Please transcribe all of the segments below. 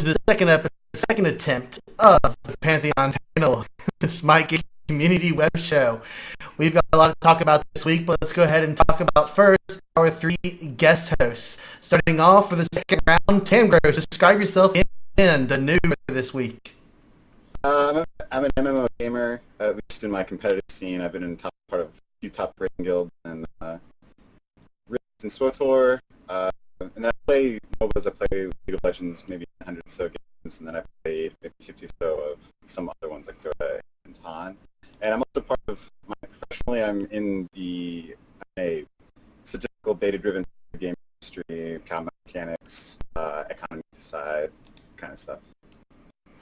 the second attempt of the Pantheon Panel, the Smite Community Web Show. We've got a lot to talk about this week, but let's go ahead and talk about first our three guest hosts. Starting off for the second round, Tam Gross, describe yourself and the noob for this week. I'm an MMO gamer, at least in my competitive scene. I've been in part of a few top rating guilds and Rift and SWTOR. And then I play MOBAs. I play League of Legends, maybe 100 or so games, and then I played maybe 50 or so of some other ones like Dota and Tan. And I'm also part of, professionally, I'm a statistical, data-driven game industry, combat mechanics, economy side, kind of stuff.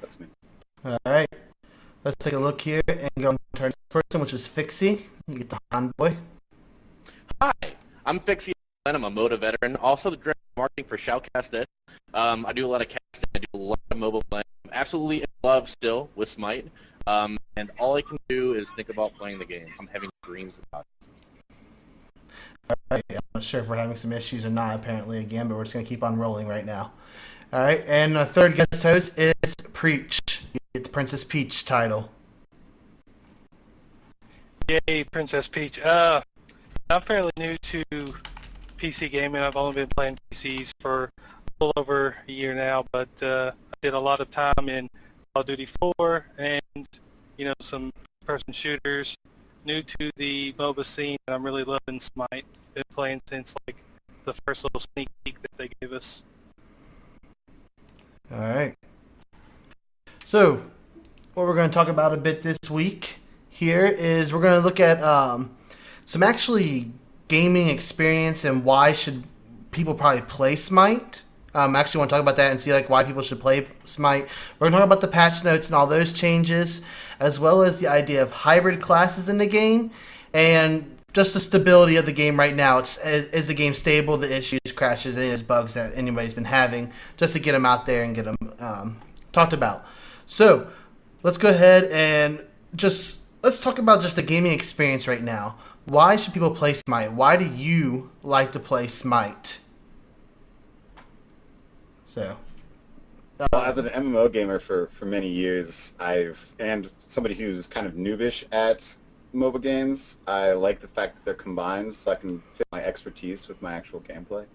That's me. All right. Let's take a look here and go to our next person, which is Fixie. You get the Han boy. Hi, I'm Fixie, and I'm a MOBA veteran. Also the director of marketing for Shoutcast. I do a lot of casting. I do a lot of mobile playing. I'm absolutely in love still with Smite. And all I can do is think about playing the game. I'm having dreams about it. All right. I'm not sure if we're having some issues or not, apparently, again, but we're just going to keep on rolling right now. All right. And our third guest host is Preach. You get the Princess Peach title. Yay, Princess Peach. I'm fairly new to PC gaming. I've only been playing PCs for a little over a year now, but I did a lot of time in Call of Duty 4 and, some person shooters. New to the MOBA scene, and I'm really loving Smite. Been playing since, the first little sneak peek that they gave us. All right. So, what we're going to talk about a bit this week here is we're going to look at some actually gaming experience and why should people probably play Smite. I actually want to talk about that and see why people should play Smite. We're going to talk about the patch notes and all those changes, as well as the idea of hybrid classes in the game and just the stability of the game right now. Is the game stable, the issues, crashes, any of those bugs that anybody's been having, just to get them out there and get them talked about. So let's go ahead and let's talk about just the gaming experience right now. Why should people play Smite? Why do you like to play Smite? So, well, as an MMO gamer for many years, and somebody who's kind of noobish at MOBA games, I like the fact that they're combined, so I can fit my expertise with my actual gameplay,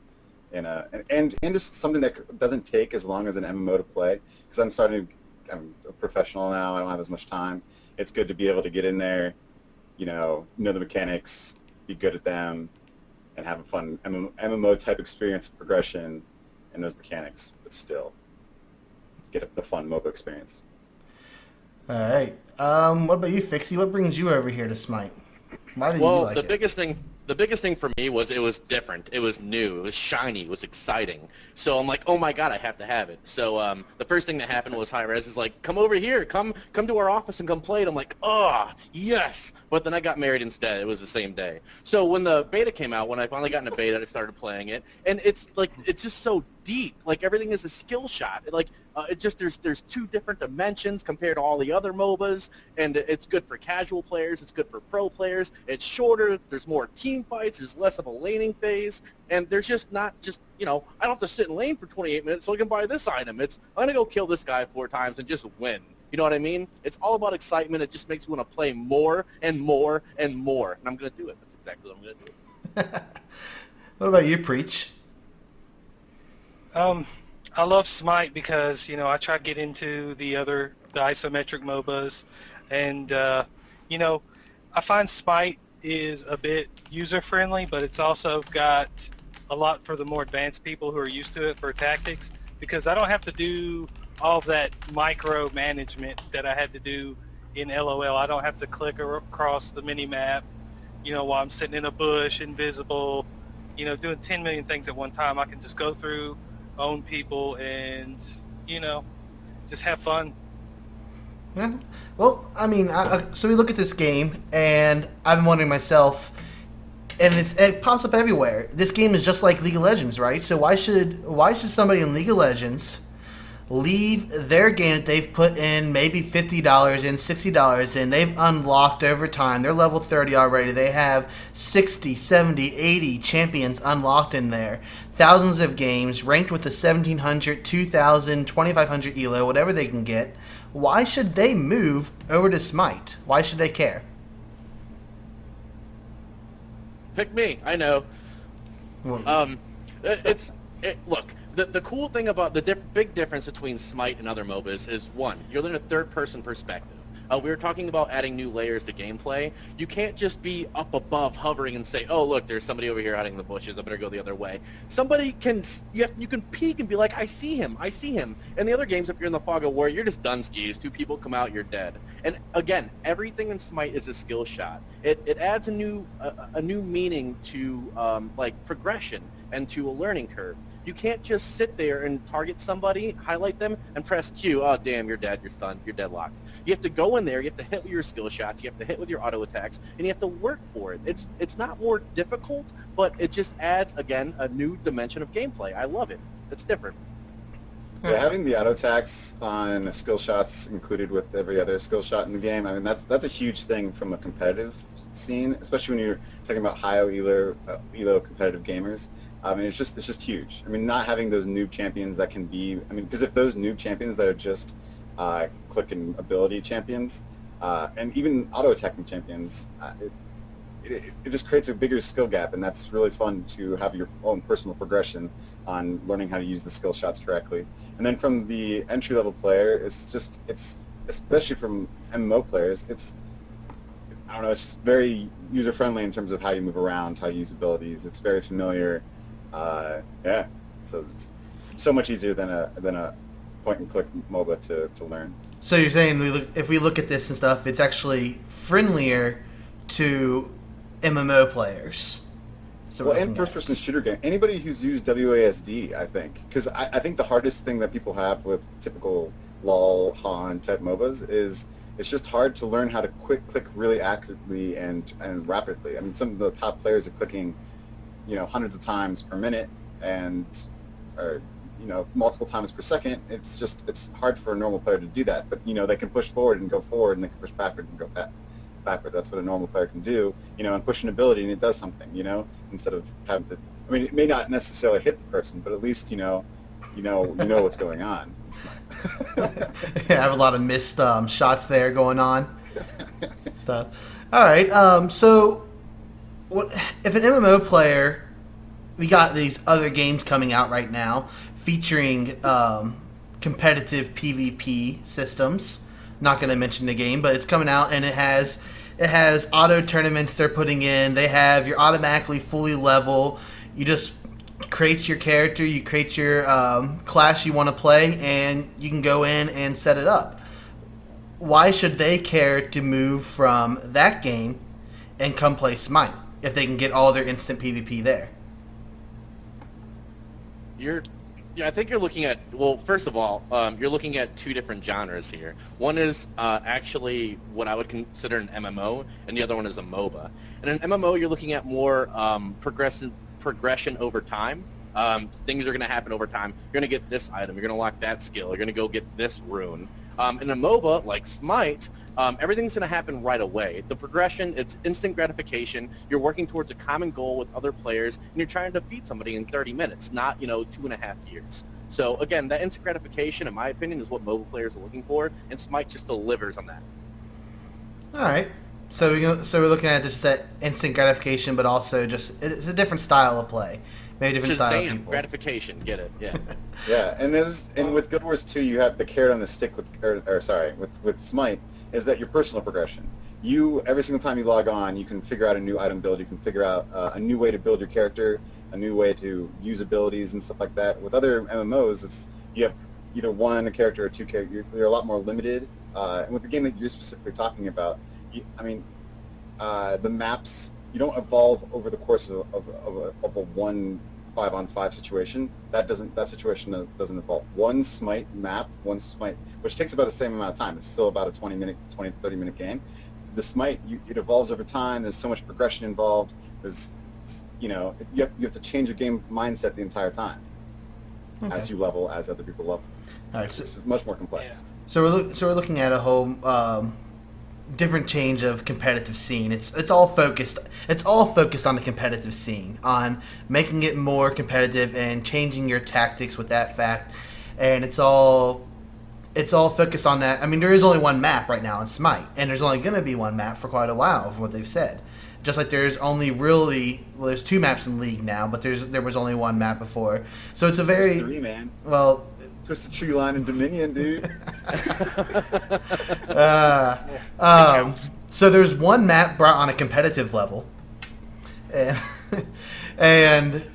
and just something that doesn't take as long as an MMO to play. Because I'm a professional now. I don't have as much time. It's good to be able to get in there, know the mechanics, be good at them, and have a fun MMO type experience of progression and those mechanics, but still get the fun MOBA experience. All right. What about you, Fixie? What brings you over here to Smite? Why do you like it? The biggest thing for me was it was different. It was new. It was shiny. It was exciting. So I'm like, oh my god, I have to have it. So the first thing that happened was Hi-Rez is like, come over here, come to our office and come play it. I'm like, oh yes. But then I got married instead. It was the same day. So when the beta came out, when I finally got into beta, I started playing it, and it's just so deep. Everything is a skill shot. There's two different dimensions compared to all the other MOBAs, and it's good for casual players. It's good for pro players. It's shorter. There's more team fights. There's less of a laning phase, and there's just not I don't have to sit in lane for 28 minutes so I can buy this item. I'm gonna go kill this guy 4 times and just win. You know what I mean? It's all about excitement. It just makes me want to play more and more and more, and I'm gonna do it. That's exactly what I'm gonna do. What about you, Preach? I love Smite because, I try to get into the isometric MOBAs, and, I find Smite is a bit user-friendly, but it's also got a lot for the more advanced people who are used to it for tactics, because I don't have to do all of that micro-management that I had to do in LOL. I don't have to click across the mini-map, while I'm sitting in a bush, invisible, doing 10 million things at one time. I can just go through, own people, and just have fun. Yeah. Well, so we look at this game, and I've been wondering myself, and it pops up everywhere. This game is just like League of Legends, right? So why should somebody in League of Legends leave their game that they've put in maybe $50 in, $60 in. They've unlocked over time. They're level 30 already. They have 60, 70, 80 champions unlocked in there. Thousands of games ranked with the 1700, 2000, 2500 elo, whatever they can get. Why should they move over to Smite? Why should they care? Pick me. I know. Well, Look. The cool thing about the big difference between Smite and other MOBAs is, one, you're in a third-person perspective. We were talking about adding new layers to gameplay. You can't just be up above hovering and say, oh, look, there's somebody over here hiding in the bushes. I better go the other way. Somebody can, you can peek and be like, I see him. And the other games, if you're in the fog of war, you're just done skis. Two people come out, you're dead. And again, everything in Smite is a skill shot. It adds a new meaning to like progression and to a learning curve. You can't just sit there and target somebody, highlight them, and press Q. Oh, damn, you're dead, you're stunned, you're deadlocked. You have to go in there, you have to hit with your skill shots, you have to hit with your auto attacks, and you have to work for it. It's not more difficult, but it just adds, again, a new dimension of gameplay. I love it. It's different. Yeah, having the auto attacks on skill shots included with every other skill shot in the game, I mean, that's a huge thing from a competitive scene, especially when you're talking about high elo competitive gamers. I mean, it's just huge. I mean, not having those noob champions that can be, I mean, because if those noob champions that are just click and ability champions, and even auto attacking champions, it just creates a bigger skill gap, and that's really fun to have your own personal progression on learning how to use the skill shots correctly. And then from the entry level player, it's especially from MMO players, I don't know, it's very user friendly in terms of how you move around, how you use abilities. It's very familiar. Yeah, so it's so much easier than a point and click MOBA to learn. So you're saying if we look at this and stuff, it's actually friendlier to MMO players. So well, and first-person shooter game. Anybody who's used WASD, I think, because I think the hardest thing that people have with typical LOL, HON type MOBAs is it's just hard to learn how to click really accurately and rapidly. I mean, some of the top players are clicking, hundreds of times per minute or multiple times per second. It's hard for a normal player to do that. But they can push forward and go forward, and they can push backward and go backward. That's what a normal player can do. And push an ability and it does something. Instead of having to. I mean, it may not necessarily hit the person, but at least you know what's going on. I have a lot of missed shots there going on. Stuff. All right. So, if an MMO player, we got these other games coming out right now featuring competitive PvP systems. Not going to mention the game, but it's coming out and it has auto tournaments they're putting in. They have you're automatically fully level. You just create your character, you create your class you want to play, and you can go in and set it up. Why should they care to move from that game and come play Smite if they can get all their instant PvP there? I think you're looking at, well, first of all, you're looking at two different genres here. One is actually what I would consider an MMO, and the other one is a MOBA. In an MMO, you're looking at more progression over time. Things are going to happen over time. You're going to get this item. You're going to lock that skill. You're going to go get this rune. In a MOBA like Smite, everything's going to happen right away. The progression, it's instant gratification. You're working towards a common goal with other players, and you're trying to defeat somebody in 30 minutes, not 2.5 years. So again, that instant gratification, in my opinion, is what MOBA players are looking for, and Smite just delivers on that. All right. So we're looking at just that instant gratification, but also just it's a different style of play. Maybe different style of people. Gratification, get it? Yeah. Yeah, and with Guild Wars 2, you have the carrot on the stick with Smite is that your personal progression. You every single time you log on, you can figure out a new item build. You can figure out a new way to build your character, a new way to use abilities and stuff like that. With other MMOs, you have either one character or two characters. They're a lot more limited. And with the game that you're specifically talking about, the maps, you don't evolve over the course of a 1 5-on-5 situation. That situation doesn't evolve. One Smite, which takes about the same amount of time. It's still about a 30 minute game. The Smite, it evolves over time. There's so much progression involved. There's, you have to change your game mindset the entire time as you level, as other people level. All right, It's much more complex. Yeah. so we're looking at a whole different change of competitive scene. It's all focused on the competitive scene, on making it more competitive and changing your tactics with that fact, and it's all focused on that. I mean, there is only one map right now in Smite, and there's only going to be one map for quite a while, from what they've said. Just like there's only there's 2 maps in League now, but there was only 1 map before. So it's a very There's 3, man. well. Twisted Tree Line and Dominion, dude. So there's 1 map brought on a competitive level, and and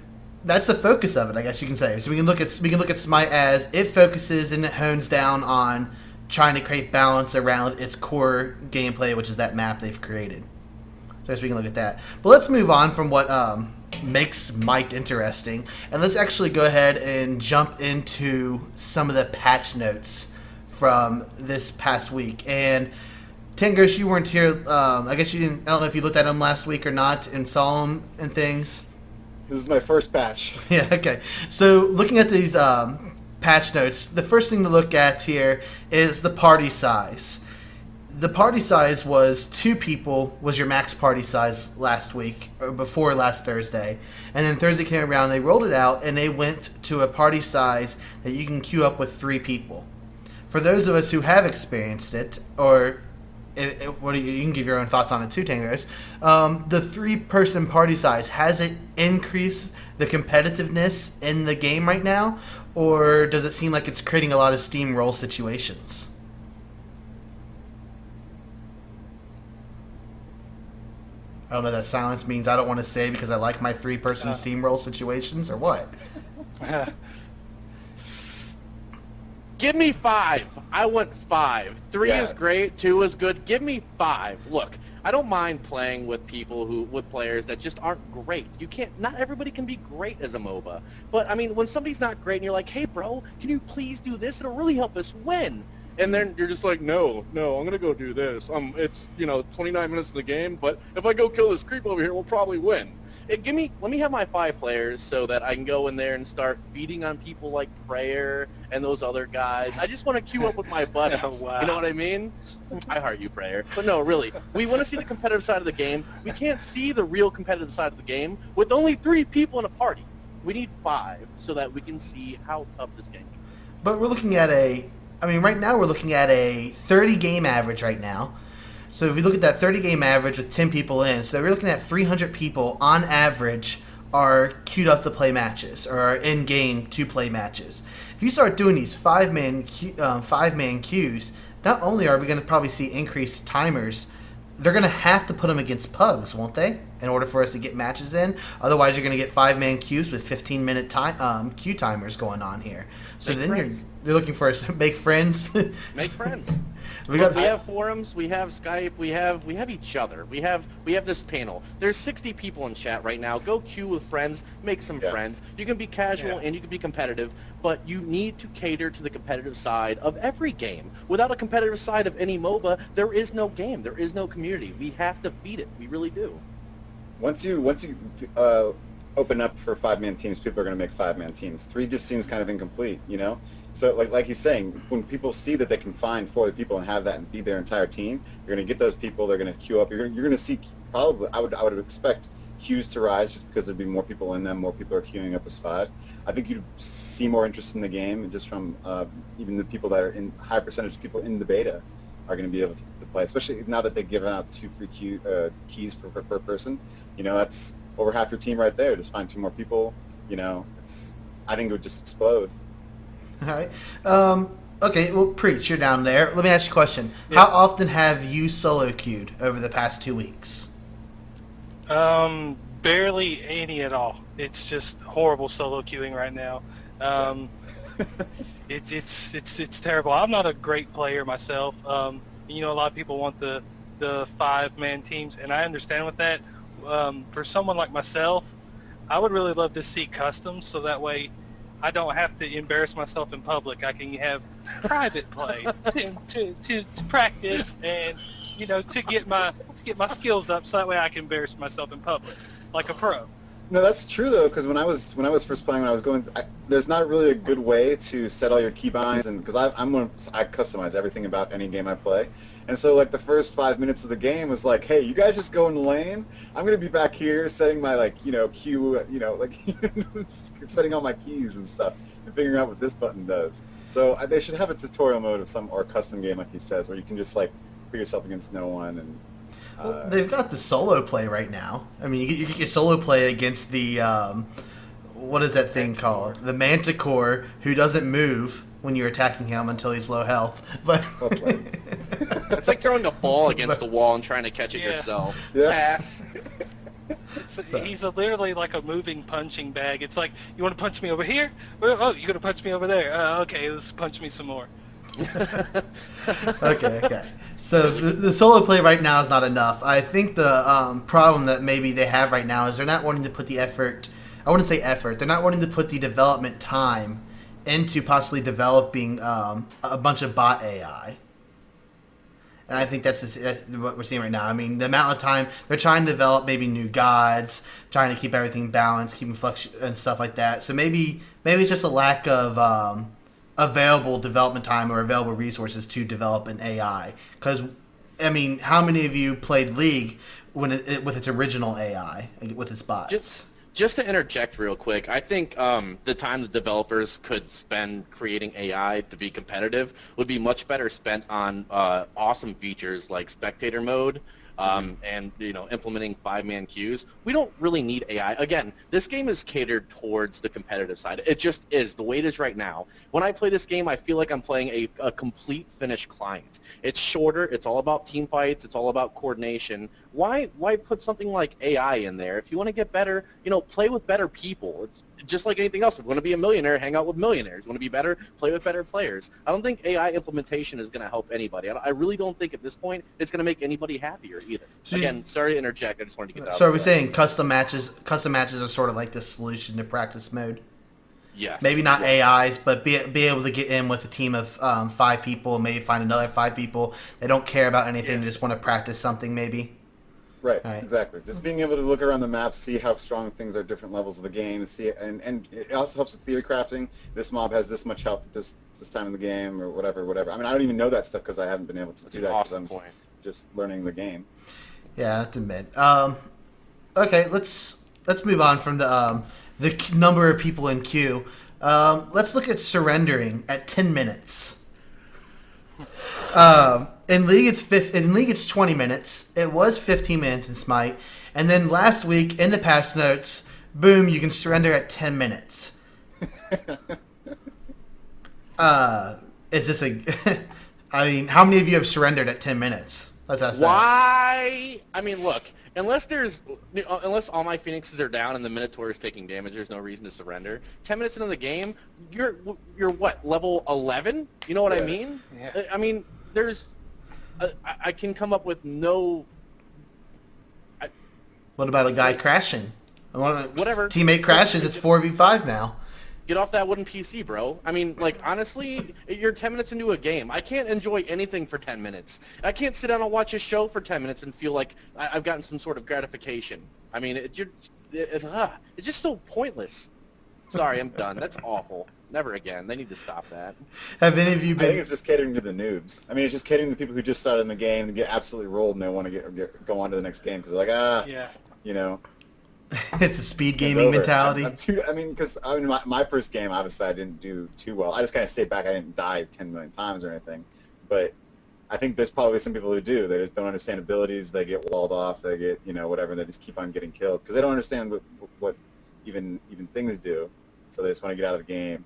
that's the focus of it, I guess you can say. So we can look at Smite as it focuses and it hones down on trying to create balance around its core gameplay, which is that map they've created. So I guess we can look at that. But let's move on from what makes Smite interesting, and let's actually go ahead and jump into some of the patch notes from this past week. And Tangos, you weren't here. I guess you didn't. I don't know if you looked at them last week or not and saw them and things. This is my first patch. Yeah. Okay. So looking at these patch notes, the first thing to look at here is the party size. The party size was 2 people was your max party size last week, or before last Thursday. And then Thursday came around, they rolled it out, and they went to a party size that you can queue up with 3 people. For those of us who have experienced it, or you can give your own thoughts on it too, Tangos, the 3-person party size, has it increased the competitiveness in the game right now, or does it seem like it's creating a lot of steamroll situations? I don't know, that silence means I don't want to say because I like my 3-person steamroll situations, or what? Give me 5. I want 5. 3 is great. 2 is good. Give me 5. Look, I don't mind playing with with players that just aren't great. Not everybody can be great as a MOBA. But I mean, when somebody's not great and you're like, hey bro, can you please do this? It'll really help us win. And then you're just like, no, I'm going to go do this. It's, 29 minutes of the game, but if I go kill this creep over here, we'll probably win. Let me have my 5 players so that I can go in there and start beating on people like Prayer and those other guys. I just want to queue up with my buddies. Oh, wow. You know what I mean? I heart you, Prayer. But no, really, we want to see the competitive side of the game. We can't see the real competitive side of the game with only 3 people in a party. We need 5 so that we can see how tough this game is. But we're looking at right now we're looking at a 30-game average right now. So if you look at that 30-game average with 10 people in, so we're looking at 300 people on average are queued up to play matches, or are in-game to play matches. If you start doing these 5-man queues, not only are we going to probably see increased timers, they're going to have to put them against pugs, won't they, in order for us to get matches in? Otherwise, you're going to get 5-man queues with 15-minute queue timers going on here. So you're looking for us to make friends. Make friends. we have forums, we have Skype, we have each other. We have this panel. There's 60 people in chat right now. Go queue with friends, make some friends. You can be casual and you can be competitive, but you need to cater to the competitive side of every game. Without a competitive side of any MOBA, there is no game. There is no community. We have to feed it. We really do. Once you open up for 5-man teams, people are going to make 5-man teams. 3 just seems kind of incomplete, So like he's saying, when people see that they can find 4 other people and have that and be their entire team, you're going to get those people. They're going to queue up. You're going to see probably I would expect queues to rise just because there'd be more people in them. More people are queuing up as 5. I think you'd see more interest in the game just from even the people that are in high percentage of people in the beta are going to be able to play, especially now that they've given out 2 free keys per person. That's over half your team right there. Just find 2 more people. I think it would just explode. All right. Okay, well, Preach, you're down there. Let me ask you a question. Yeah. How often have you solo queued over the past 2 weeks? Barely any at all. It's just horrible solo queuing right now. It's terrible. I'm not a great player myself. A lot of people want the 5-man teams, and I understand with that. For someone like myself, I would really love to see customs, so that way I don't have to embarrass myself in public. I can have private play to practice and to get my skills up, so that way I can embarrass myself in public like a pro. No, that's true though, because when I was first playing, when I was going, there's not really a good way to set all your keybinds, and because I customize everything about any game I play, and so like the first 5 minutes of the game was like, hey, you guys just go in the lane. I'm gonna be back here setting my queue, setting all my keys and stuff, and figuring out what this button does. So they should have a tutorial mode of or a custom game like he says, where you can just like put yourself against no one and. Well, they've got the solo play right now. I mean, you get solo play against the what is that thing called? The Manticore, who doesn't move when you're attacking him until he's low health. But it's like throwing a ball against the wall and trying to catch it yourself. Yeah. Pass. He's literally like a moving punching bag. It's like, you want to punch me over here? Oh, you're gonna punch me over there. Okay, let's punch me some more. Okay. So the solo play right now is not enough. I think the problem that maybe they have right now is they're not wanting to put the effort. I wouldn't say effort. They're not wanting to put the development time into possibly developing a bunch of bot AI. And I think that's what we're seeing right now. I mean, the amount of time they're trying to develop maybe new gods, trying to keep everything balanced, keeping flux and stuff like that. So maybe it's just a lack of available development time or available resources to develop an AI. Because, I mean, how many of you played League with its original AI, with its bots? Just to interject real quick, I think the time the developers could spend creating AI to be competitive would be much better spent on awesome features like spectator mode, and implementing 5-man queues. We don't really need AI. Again, this game is catered towards the competitive side. It just is the way it is right now. When I play this game, I feel like I'm playing a complete finished client. It's shorter. It's all about team fights. It's all about coordination. Why put something like AI in there? If you want to get better, play with better people. It's just like anything else. If you want to be a millionaire, hang out with millionaires. You want to be better, play with better players. I don't think AI implementation is going to help anybody. I really don't think at this point it's going to make anybody happier either. So again, sorry to interject. I just wanted to get that out. So are we saying custom matches are sort of like the solution to practice mode? Yes. Maybe not AIs, but be able to get in with a team of 5 people, maybe find another 5 people. They don't care about anything, they just want to practice something maybe. Right, exactly. Just being able to look around the map, see how strong things are at different levels of the game, see, and it also helps with theory crafting. This mob has this much health at this time in the game, or whatever. I mean, I don't even know that stuff because I haven't been able to do that because I'm just learning the game. Yeah, I have to admit. Okay, let's move on from the number of people in queue. Let's look at surrendering at 10 minutes. In League, it's 20 minutes. It was 15 minutes in Smite, and then last week in the patch notes, boom, you can surrender at 10 minutes. Is this I mean, how many of you have surrendered at 10 minutes? Let's ask that. Why? I mean, look, unless all my Phoenixes are down and the Minotaur is taking damage, there's no reason to surrender. 10 minutes into the game, you're what, level 11? You know what I mean? Yeah. I mean, I can come up with no... What about a guy crashing? Whatever. Teammate crashes, it's 4v5 now. Get off that wooden PC, bro. I mean, like, honestly, you're 10 minutes into a game. I can't enjoy anything for 10 minutes. I can't sit down and watch a show for 10 minutes and feel like I've gotten some sort of gratification. I mean, it's just so pointless. Sorry, I'm done. That's awful. Never again. They need to stop that. Have any of you been... I think it's just catering to the noobs. I mean, it's just catering to the people who just started in the game and get absolutely rolled and they want to go on to the next game because they're like, yeah. It's a speed gaming mentality. Because my first game, obviously, I didn't do too well. I just kind of stayed back. I didn't die 10 million times or anything. But I think there's probably some people who do. They just don't understand abilities. They get walled off. They get, whatever. And they just keep on getting killed because they don't understand what even things do. So they just want to get out of the game.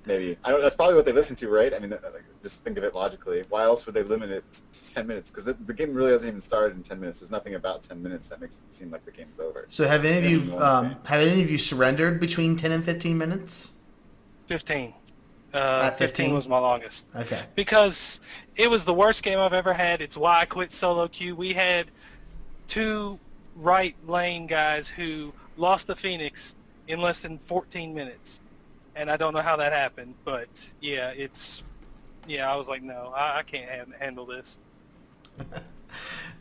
Maybe. That's probably what they listen to, right? I mean, just think of it logically. Why else would they limit it to 10 minutes? Because the game really hasn't even started in 10 minutes. There's nothing about 10 minutes that makes it seem like the game's over. So have any of you surrendered between 10 and 15 minutes? 15. At 15 was my longest. Okay. Because it was the worst game I've ever had. It's why I quit solo queue. We had 2 right lane guys who lost the Phoenix in less than 14 minutes. And I don't know how that happened, but I was like, no, I can't handle this.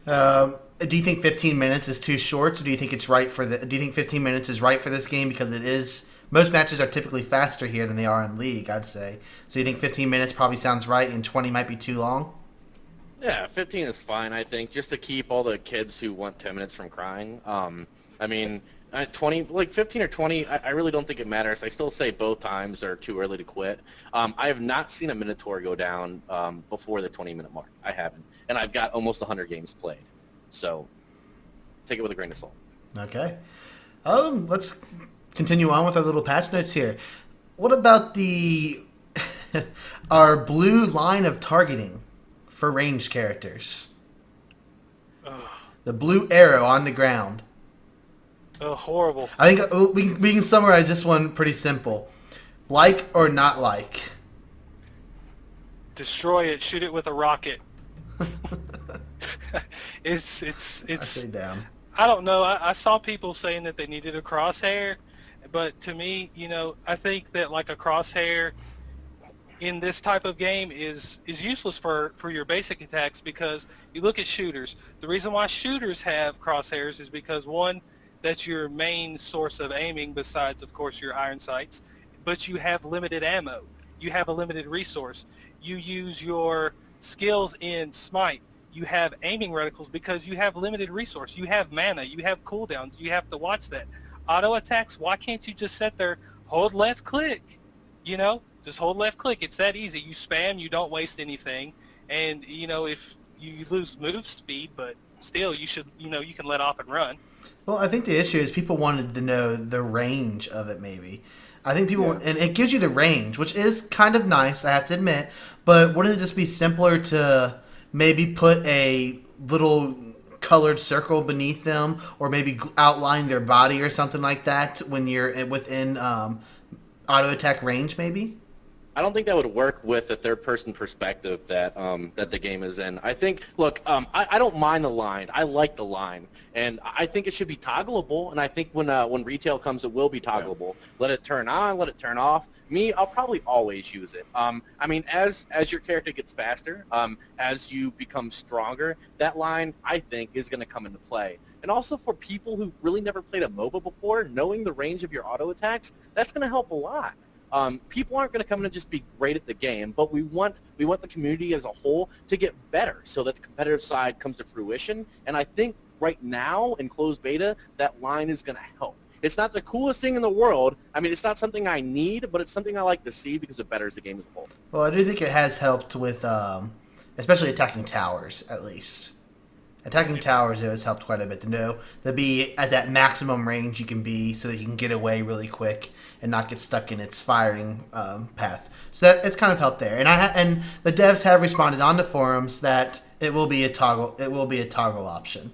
Do you think 15 minutes is too short, or do you think it's right for the? Do you think 15 minutes is right for this game because it is? Most matches are typically faster here than they are in League, I'd say. So you think 15 minutes probably sounds right, and 20 might be too long? Yeah, 15 is fine, I think, just to keep all the kids who want 10 minutes from crying. I mean, 20, like 15 or 20, I really don't think it matters. I still say both times are too early to quit. I have not seen a Minotaur go down before the 20-minute mark. I haven't. And I've got almost 100 games played. So take it with a grain of salt. Okay. Let's continue on with our little patch notes here. What about the our blue line of targeting for ranged characters? The blue arrow on the ground. Oh, horrible. I think we can summarize this one pretty simple. Like or not like? Destroy it. Shoot it with a rocket. It's I say down. I don't know. I saw people saying that they needed a crosshair, but to me, I think that like a crosshair in this type of game is useless for your basic attacks, because you look at shooters. The reason why shooters have crosshairs is because, one, that's your main source of aiming besides, of course, your iron sights, but you have limited ammo. You have a limited resource. You use your skills in Smite. You have aiming reticles because you have limited resource. You have mana. You have cooldowns. You have to watch that. Auto attacks, why can't you just sit there, hold left click? Just hold left click. It's that easy. You spam, you don't waste anything. And, if you lose move speed, but still you should, you can let off and run. Well, I think the issue is people wanted to know the range of it, maybe. I think people, and it gives you the range, which is kind of nice, I have to admit, but wouldn't it just be simpler to maybe put a little colored circle beneath them, or maybe outline their body or something like that when you're within auto attack range, maybe? I don't think that would work with the third-person perspective that that the game is in. I think, look, I don't mind the line. I like the line, and I think it should be toggleable. And I think when retail comes, it will be toggleable. Yeah. Let it turn on, let it turn off. Me, I'll probably always use it. I mean, as your character gets faster, as you become stronger, that line, I think, is going to come into play. And also for people who've really never played a MOBA before, knowing the range of your auto attacks, that's going to help a lot. People aren't going to come in and just be great at the game, but we want the community as a whole to get better so that the competitive side comes to fruition. And I think right now in closed beta, that line is going to help. It's not the coolest thing in the world. I mean, it's not something I need, but it's something I like to see because it betters the game as a whole. Well, I do think it has helped with, especially attacking towers, at least. Attacking towers has helped quite a bit to know to be at that maximum range you can be, so that you can get away really quick and not get stuck in its firing path. So that it's kind of helped there. And the devs have responded on the forums that it will be a toggle. It will be a toggle option.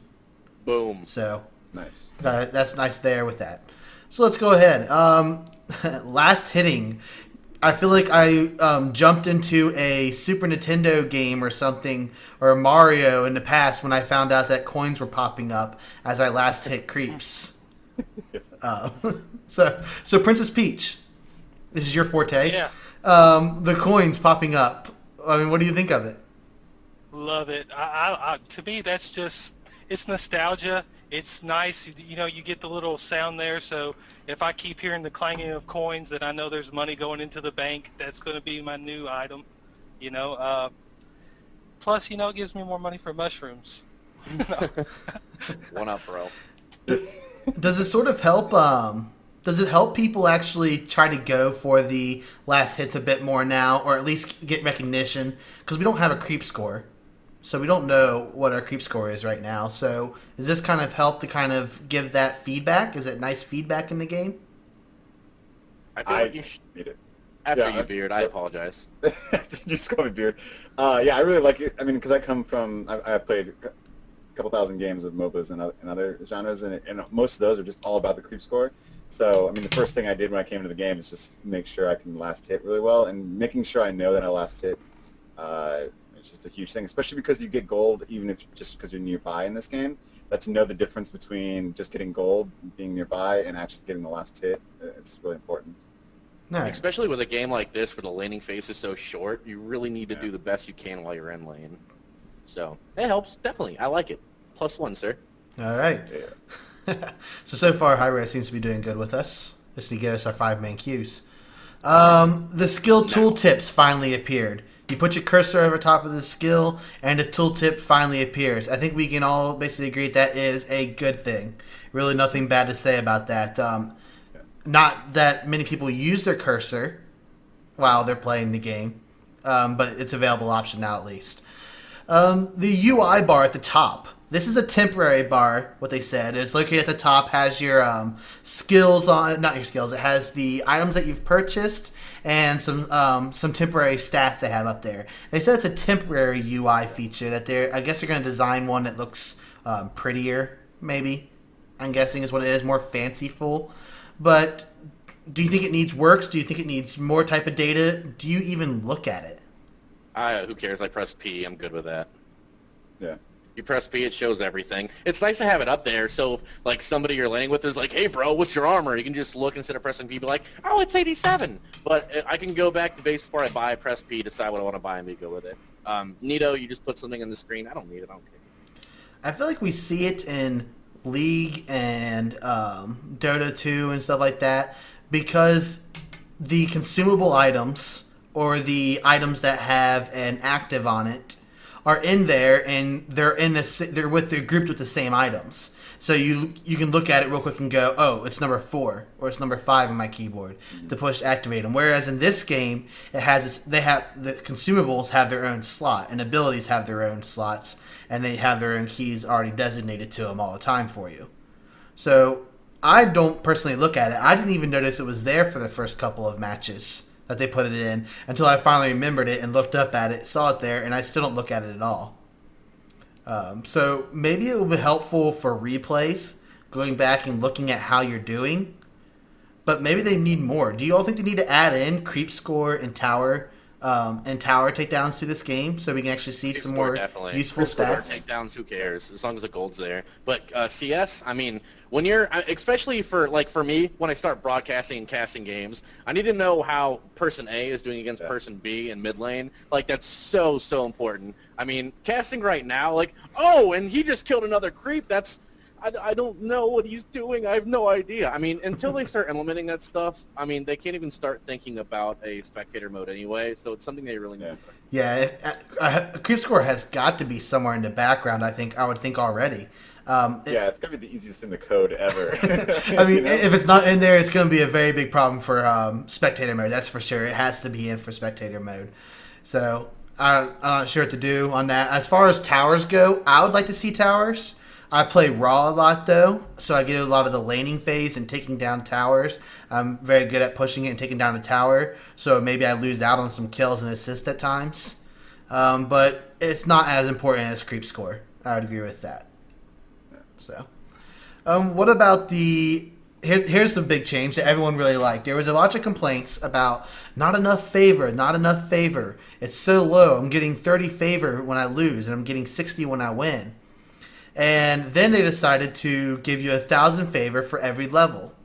Boom. So nice. That's nice there with that. So let's go ahead. Last hitting. I feel like I jumped into a Super Nintendo game or something, or a Mario in the past when I found out that coins were popping up as I last hit creeps. So Princess Peach, this is your forte. Yeah. The coins popping up. I mean, what do you think of it? Love it. To me, that's just, it's nostalgia. It's nice. You get the little sound there, so if I keep hearing the clanging of coins, then I know there's money going into the bank. That's going to be my new item. Plus, it gives me more money for mushrooms. One up, bro. Does it sort of help? Does it help people actually try to go for the last hits a bit more now, or at least get recognition? Because we don't have a creep score, so we don't know what our creep score is right now. So does this kind of help to kind of give that feedback? Is it nice feedback in the game? I feel like you should need it. After you, Beard, I apologize. Just call me Beard. Yeah, I really like it. I mean, because I come from, I played a couple thousand games of MOBAs and other genres, and most of those are just all about the creep score. So, I mean, the first thing I did when I came into the game is just make sure I can last hit really well, and making sure I know that I last hit. It's just a huge thing, especially because you get gold even if just because you're nearby in this game. But to know the difference between just getting gold, being nearby, and actually getting the last hit, it's really important. Nice. Especially with a game like this where the laning phase is so short, you really need to do the best you can while you're in lane. So it helps, definitely. I like it. +1, sir. All right. Yeah. So far, Hi-Rez seems to be doing good with us. Just to get us our 5 main queues. The skill tooltips finally appeared. You put your cursor over top of the skill, and the tooltip finally appears. I think we can all basically agree that is a good thing. Really nothing bad to say about that. Not that many people use their cursor while they're playing the game, but it's an available option now at least. The UI bar at the top. This is a temporary bar, what they said. It's located at the top, has your skills on it. Not your skills, it has the items that you've purchased and some temporary stats they have up there. They said it's a temporary UI feature that I guess they're going to design one that looks prettier, maybe. I'm guessing is what it is, more fanciful. But do you think it needs works? Do you think it needs more type of data? Do you even look at it? Who cares? I press P. I'm good with that. Yeah. You press P, it shows everything. It's nice to have it up there, so if, like, somebody you're laying with is like, hey, bro, what's your armor? You can just look instead of pressing P, be like, oh, it's 87. But I can go back to base before I buy, press P, decide what I want to buy, and be good with it. Nito, you just put something on the screen. I don't need it. I don't care. I feel like we see it in League and Dota 2 and stuff like that because the consumable items or the items that have an active on it are in there, and they're grouped with the same items. So you can look at it real quick and go, oh, it's number 4 or it's number 5 on my keyboard to push to activate them. Whereas in this game, the consumables have their own slot and abilities have their own slots, and they have their own keys already designated to them all the time for you. So I don't personally look at it. I didn't even notice it was there for the first couple of matches that they put it in until I finally remembered it and looked up at it, saw it there, and I still don't look at it at all. So maybe it will be helpful for replays, going back and looking at how you're doing, but maybe they need more. Do you all think they need to add in creep score and tower takedowns to this game so we can actually see some more useful stats? Takedowns, who cares? As long as the gold's there. But CS, I mean, when you're, especially for me, when I start broadcasting and casting games, I need to know how person A is doing against person B in mid lane. Like, that's so important. I mean, casting right now, like, oh, and he just killed another creep. I don't know what he's doing. I have no idea. I mean, until they start implementing that stuff, I mean, they can't even start thinking about a spectator mode anyway, so it's something they really need to start. Yeah, creep score has got to be somewhere in the background, I would think already. It's going to be the easiest thing to code ever. I mean, if it's not in there, it's going to be a very big problem for spectator mode. That's for sure. It has to be in for spectator mode. So I'm not sure what to do on that. As far as towers go, I would like to see towers. I play Raw a lot, though, so I get a lot of the laning phase and taking down towers. I'm very good at pushing it and taking down a tower, so maybe I lose out on some kills and assists at times. But it's not as important as creep score. I would agree with that. So, what about here's the big change that everyone really liked. There was a lot of complaints about not enough favor. It's so low. I'm getting 30 favor when I lose, and I'm getting 60 when I win. And then they decided to give you 1,000 favor for every level.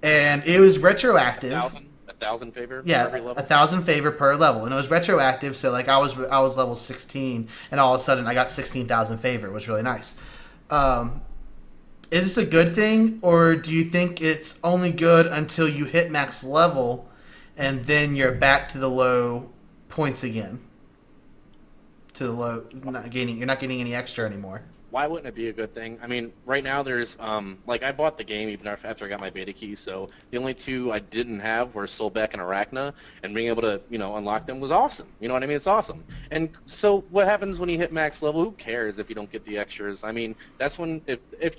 And it was retroactive. 1,000 favor for yeah, every level? 1,000 favor per level. And it was retroactive, so like I was level 16, and all of a sudden I got 16,000 favor. It was really nice. Is this a good thing, or do you think it's only good until you hit max level, and then you're back to the low points again? To the low, you're not getting any extra anymore. Why wouldn't it be a good thing? I mean, right now there's, I bought the game even after I got my beta key, so the only two I didn't have were Soulbeck and Arachna, and being able to, unlock them was awesome. You know what I mean? It's awesome. And so what happens when you hit max level? Who cares if you don't get the extras? I mean, that's when,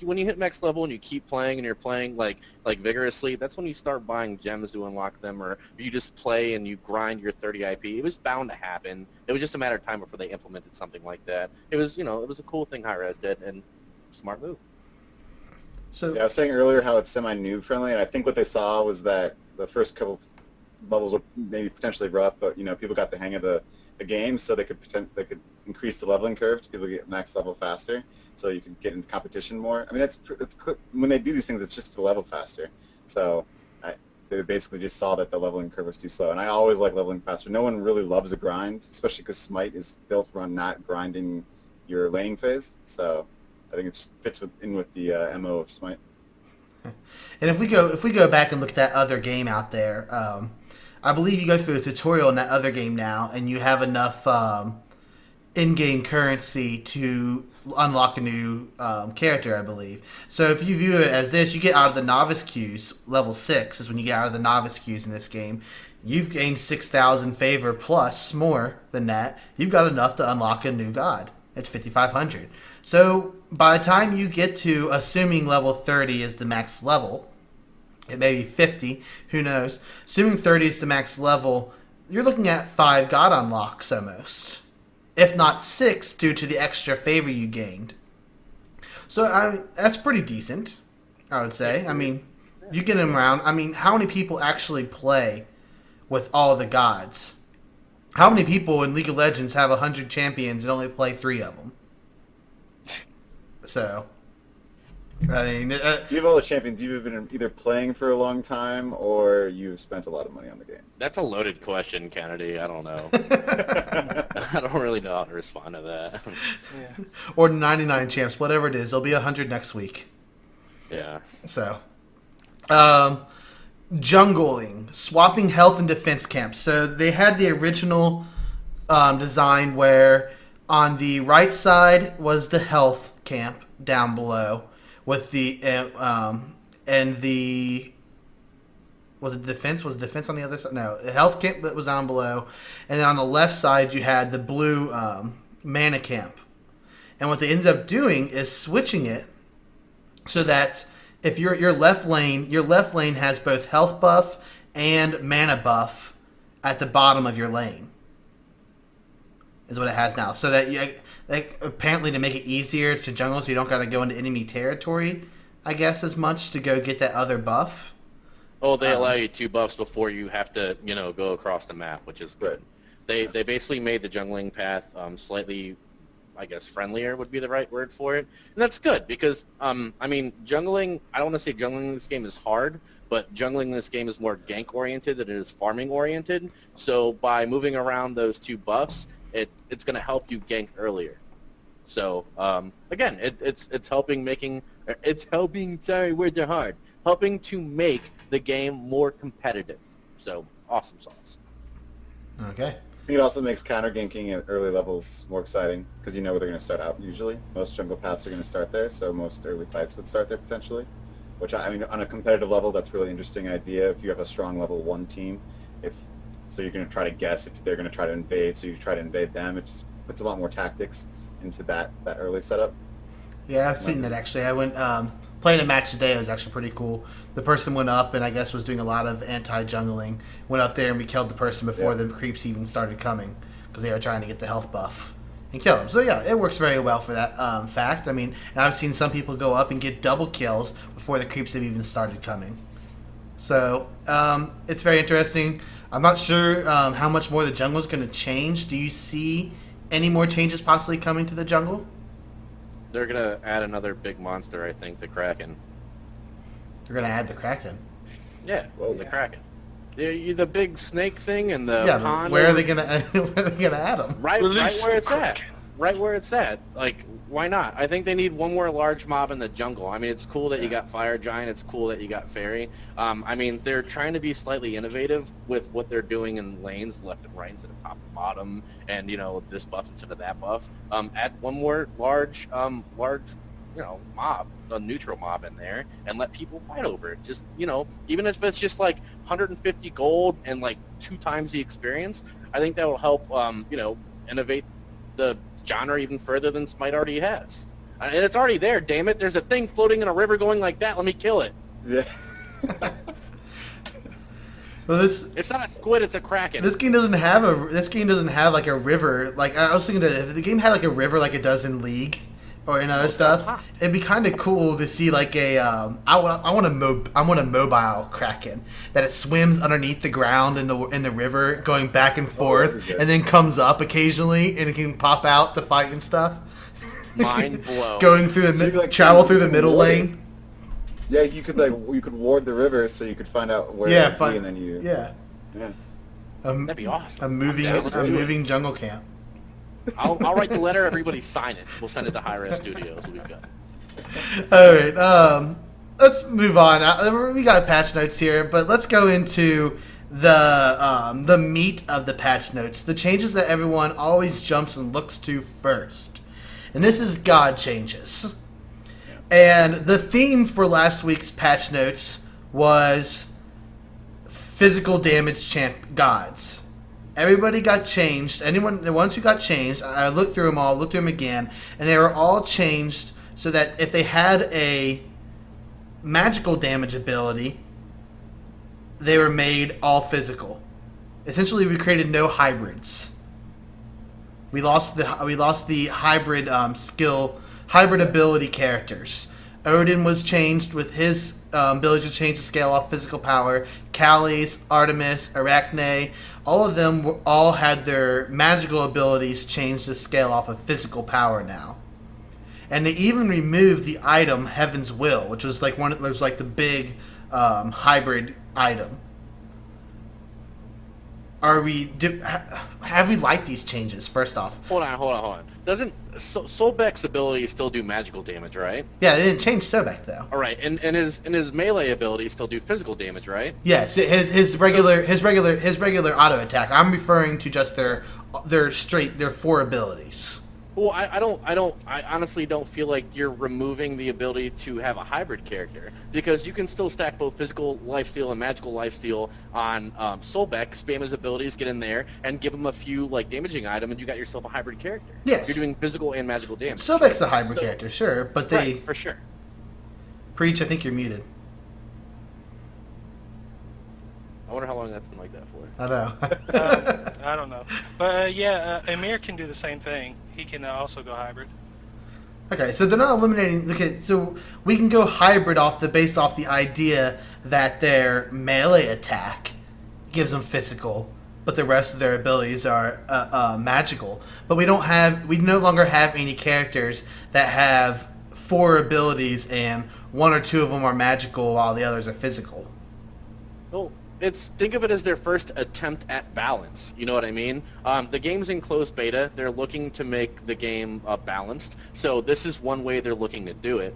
when you hit max level and you keep playing and you're playing, like vigorously, that's when you start buying gems to unlock them, or you just play and you grind your 30 IP. It was bound to happen. It was just a matter of time before they implemented something like that. It was, it was a cool thing Hi-Rez did, and smart move. So I was saying earlier how it's semi-noob friendly, and I think what they saw was that the first couple levels were maybe potentially rough, but people got the hang of the game, so they could increase the leveling curve to people get max level faster, so you could get into competition more. I mean, it's when they do these things, it's just to level faster. So They basically just saw that the leveling curve was too slow. And I always like leveling faster. No one really loves a grind, especially because Smite is built around not grinding your laning phase. So I think it just fits in with the MO of Smite. And if we go back and look at that other game out there, I believe you go through a tutorial in that other game now, and you have enough in-game currency to unlock a new character, I believe. So if you view it as this, you get out of the novice queues. Level 6 is when you get out of the novice queues in this game. You've gained 6,000 favor plus more than that. You've got enough to unlock a new god. It's 5,500. So by the time you get to, assuming level 30 is the max level, it may be 50, who knows. Assuming 30 is the max level, you're looking at 5 god unlocks almost. If not 6, due to the extra favor you gained. So that's pretty decent, I would say. I mean, you get them around. I mean, how many people actually play with all the gods? How many people in League of Legends have 100 champions and only play 3 of them? So, I mean... you have all the champions. You've been either playing for a long time or you've spent a lot of money on the game. That's a loaded question, Kennedy. I don't know. I don't really know how to respond to that. Yeah. Or 99 champs, whatever it is. There'll be 100 next week. Yeah. So, jungling, swapping health and defense camps. So they had the original design where on the right side was the health camp down below with the and the was it defense? Was defense on the other side? No, the health camp that was down below, and then on the left side you had the blue mana camp. And what they ended up doing is switching it so that if your left lane has both health buff and mana buff at the bottom of your lane. Is what it has now. So that apparently to make it easier to jungle, so you don't got to go into enemy territory, I guess, as much to go get that other buff. Oh, they allow you 2 buffs before you have to, go across the map, which is good. They basically made the jungling path slightly, I guess, friendlier would be the right word for it. And that's good because, jungling, I don't want to say jungling in this game is hard, but jungling in this game is more gank-oriented than it is farming-oriented. So by moving around those 2 buffs, it's going to help you gank earlier. So, again, it's helping words are hard, helping to make the game more competitive. So, awesome sauce. Okay. I think it also makes counter ganking at early levels more exciting because you know where they're going to start out usually. Most jungle paths are going to start there, so most early fights would start there potentially. Which, on a competitive level, that's a really interesting idea if you have a strong level 1 team. So you're going to try to guess if they're going to try to invade, so you try to invade them. It just puts a lot more tactics into that early setup. Yeah, I've seen that actually. I went playing a match today. It was actually pretty cool. The person went up and I guess was doing a lot of anti-jungling. Went up there and we killed the person before the creeps even started coming because they were trying to get the health buff and kill them. So yeah, it works very well for that fact. I mean, and I've seen some people go up and get double kills before the creeps have even started coming. So it's very interesting. I'm not sure how much more the jungle is going to change. Do you see any more changes possibly coming to the jungle? They're going to add another big monster, I think, the Kraken. They're going to add the Kraken? Yeah, the Kraken. The big snake thing and the pond. Where are they going to add them? Right where it's at. Right where it's at. Like, why not? I think they need one more large mob in the jungle. I mean, it's cool that you got Fire Giant. It's cool that you got Fairy. They're trying to be slightly innovative with what they're doing in lanes, left and right instead of top and bottom, and, this buff instead of that buff. Add one more large, mob, a neutral mob in there, and let people fight over it. Just, even if it's just like 150 gold and like 2 times the experience, I think that will help, innovate the genre even further than Smite already has. And it's already there, damn it. There's a thing floating in a river going like that. Let me kill it. Yeah. Well, it's not a squid, it's a Kraken. This game doesn't have like a river. Like I was thinking that if the game had like a river like it does in League or in other stuff, it'd be kind of cool to see like a I want a mobile Kraken that it swims underneath the ground in the river, going back and forth, and then comes up occasionally and it can pop out to fight and stuff. Mind blown. Going through travel through the middle lane. Yeah, you could ward the river so you could find out where Yeah, it would be, and then you. Yeah. Yeah. That'd be awesome. A moving, I'm down. Let's a do it. moving jungle camp. I'll write the letter. Everybody sign it. We'll send it to Hi-Rez Studios. We've got. All right. Let's move on. We got patch notes here, but let's go into the meat of the patch notes. The changes that everyone always jumps and looks to first, and this is God changes. And the theme for last week's patch notes was physical damage gods. Everybody got changed. The ones who got changed, I looked through them again, and they were all changed so that if they had a magical damage ability, they were made all physical. Essentially, we created no hybrids. We lost the hybrid hybrid ability characters. Odin was changed with his ability to change the scale off physical power. Callis, Artemis, Arachne, all of them all had their magical abilities change the scale off of physical power now. And they even removed the item Heaven's Will, which was like the big hybrid item. Have we liked these changes? First off, Hold on. Doesn't Solbeck's ability still do magical damage, right? yeah, they didn't change Sobek though. All right, and his melee abilities still do physical damage, right? Yes, his regular auto attack. I'm referring to just their four abilities. Well, I honestly don't feel like you're removing the ability to have a hybrid character, because you can still stack both physical lifesteal and magical lifesteal on Solbeck, spam his abilities, get in there, and give him a few like damaging item, and you got yourself a hybrid character. Yes. You're doing physical and magical damage. Sobek's a hybrid character, sure, but they Right, for sure. Preach. I think you're muted. I wonder how long that's been like that for. I know. I don't know. But Emir can do the same thing. He can also go hybrid. Okay, so they're not eliminating. Okay, so we can go hybrid based off the idea that their melee attack gives them physical, but the rest of their abilities are magical. But we no longer have any characters that have four abilities and one or two of them are magical while the others are physical. Well, think of it as their first attempt at balance. You know what I mean? The game's in closed beta. They're looking to make the game balanced. So this is one way they're looking to do it.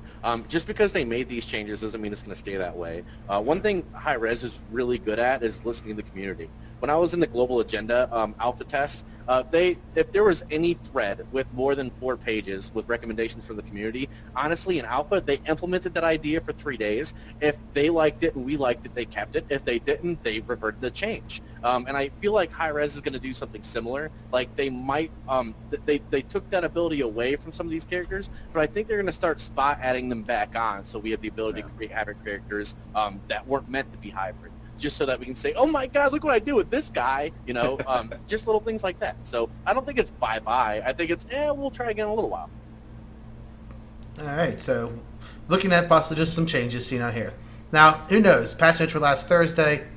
Just because they made these changes doesn't mean it's going to stay that way. One thing Hi-Rez is really good at is listening to the community. When I was in the Global Agenda alpha test, if there was any thread with more than 4 pages with recommendations from the community, honestly, in alpha, they implemented that idea for 3 days. If they liked it and we liked it, they kept it. If they didn't, they reverted the change. And I feel like Hi-Rez is going to do something similar. Like they might, they took that ability away from some of these characters, but I think they're going to start spot adding them back on, so we have the ability to create hybrid characters that weren't meant to be hybrid, just so that we can say, oh my god, look what I do with this guy, you know, just little things like that. So I don't think it's bye-bye. I think it's, we'll try again in a little while. All right, so looking at possibly just some changes seen out here. Now, who knows? Patch notes for last Thursday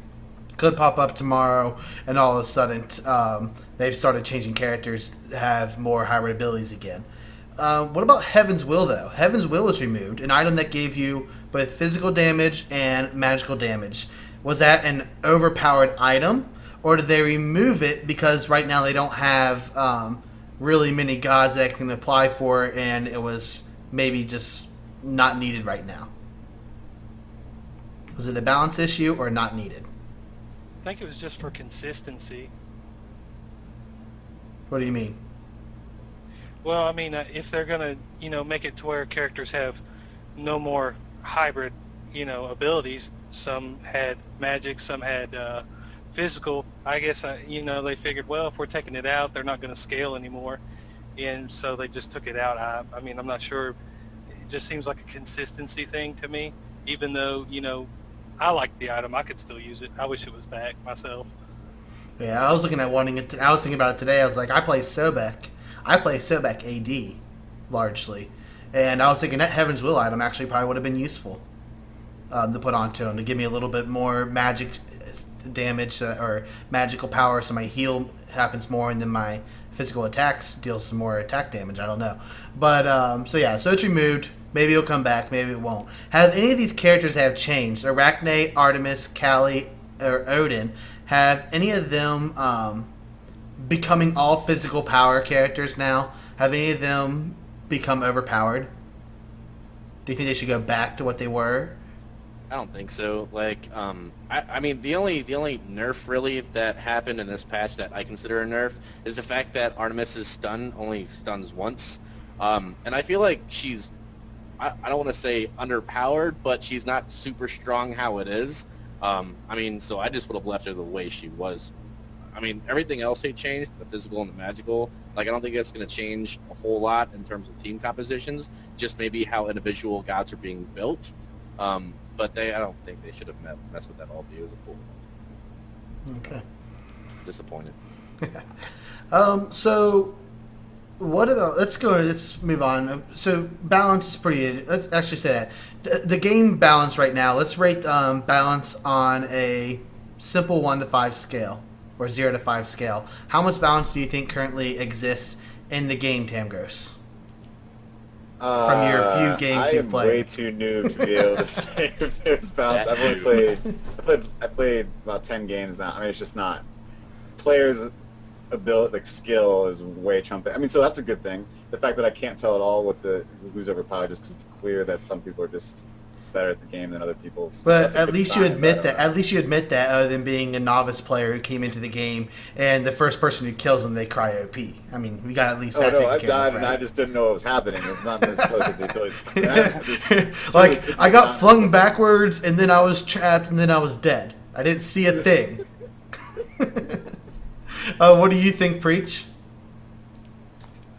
could pop up tomorrow, and all of a sudden they've started changing characters to have more hybrid abilities again. What about Heaven's Will, though? Heaven's Will was removed, an item that gave you both physical damage and magical damage. Was that an overpowered item, or did they remove it because right now they don't have really many gods that can apply for it, and it was maybe just not needed right now? Was it a balance issue or not needed? I think it was just for consistency. What do you mean? Well, I mean, if they're gonna, make it to where characters have no more hybrid, abilities. Some had magic, some had physical. I guess, they figured, well, if we're taking it out, they're not going to scale anymore, and so they just took it out. I mean, I'm not sure. It just seems like a consistency thing to me. Even though, I like the item, I could still use it. I wish it was back myself. Yeah, I was looking at wanting it. I was thinking about it today. I was like, I play Sobek AD largely, and I was thinking that Heaven's Will item actually probably would have been useful to put onto him to give me a little bit more magic damage or magical power, so my heal happens more, and then my physical attacks deal some more attack damage. I don't know, but so it's removed. Maybe it'll come back, maybe it won't. Have any of these characters have changed? Arachne, Artemis, Kali, or Odin, have any of them becoming all physical power characters now? Have any of them become overpowered? Do you think they should go back to what they were? I don't think so. Like, I mean, the only nerf really that happened in this patch that I consider a nerf is the fact that Artemis's stun only stuns once, and I feel like she's, I don't want to say underpowered, but she's not super strong how it is. I mean, so I just would have left her the way she was. I mean, everything else they changed, the physical and the magical. Like, I don't think it's going to change a whole lot in terms of team compositions. Just maybe how individual gods are being built. But I don't think they should have messed with that all view as a pool. Okay. Disappointed. So what about, let's move on. So balance is pretty, let's actually say that. The game balance right now, let's rate balance on a simple 1 to 5 scale, or 0 to 5 scale. How much balance do you think currently exists in the game, Tamgos? From your few games you've played. I am way too new to be able to say if there's balance. I've only played about 10 games now. I mean, it's just not. Players' ability, like skill, is way trumpet. I mean, so that's a good thing. The fact that I can't tell at all who's overpowered, just because it's clear that some people are just better at the game than other people. But at least you admit that. At least you admit that, other than being a novice player who came into the game and the first person who kills them, they cry OP. I mean, we got at least that. I've died and I just didn't know what was happening. It's not necessarily because they ability. Like, I got flung backwards and then I was trapped and then I was dead. I didn't see a thing. What do you think, Preach?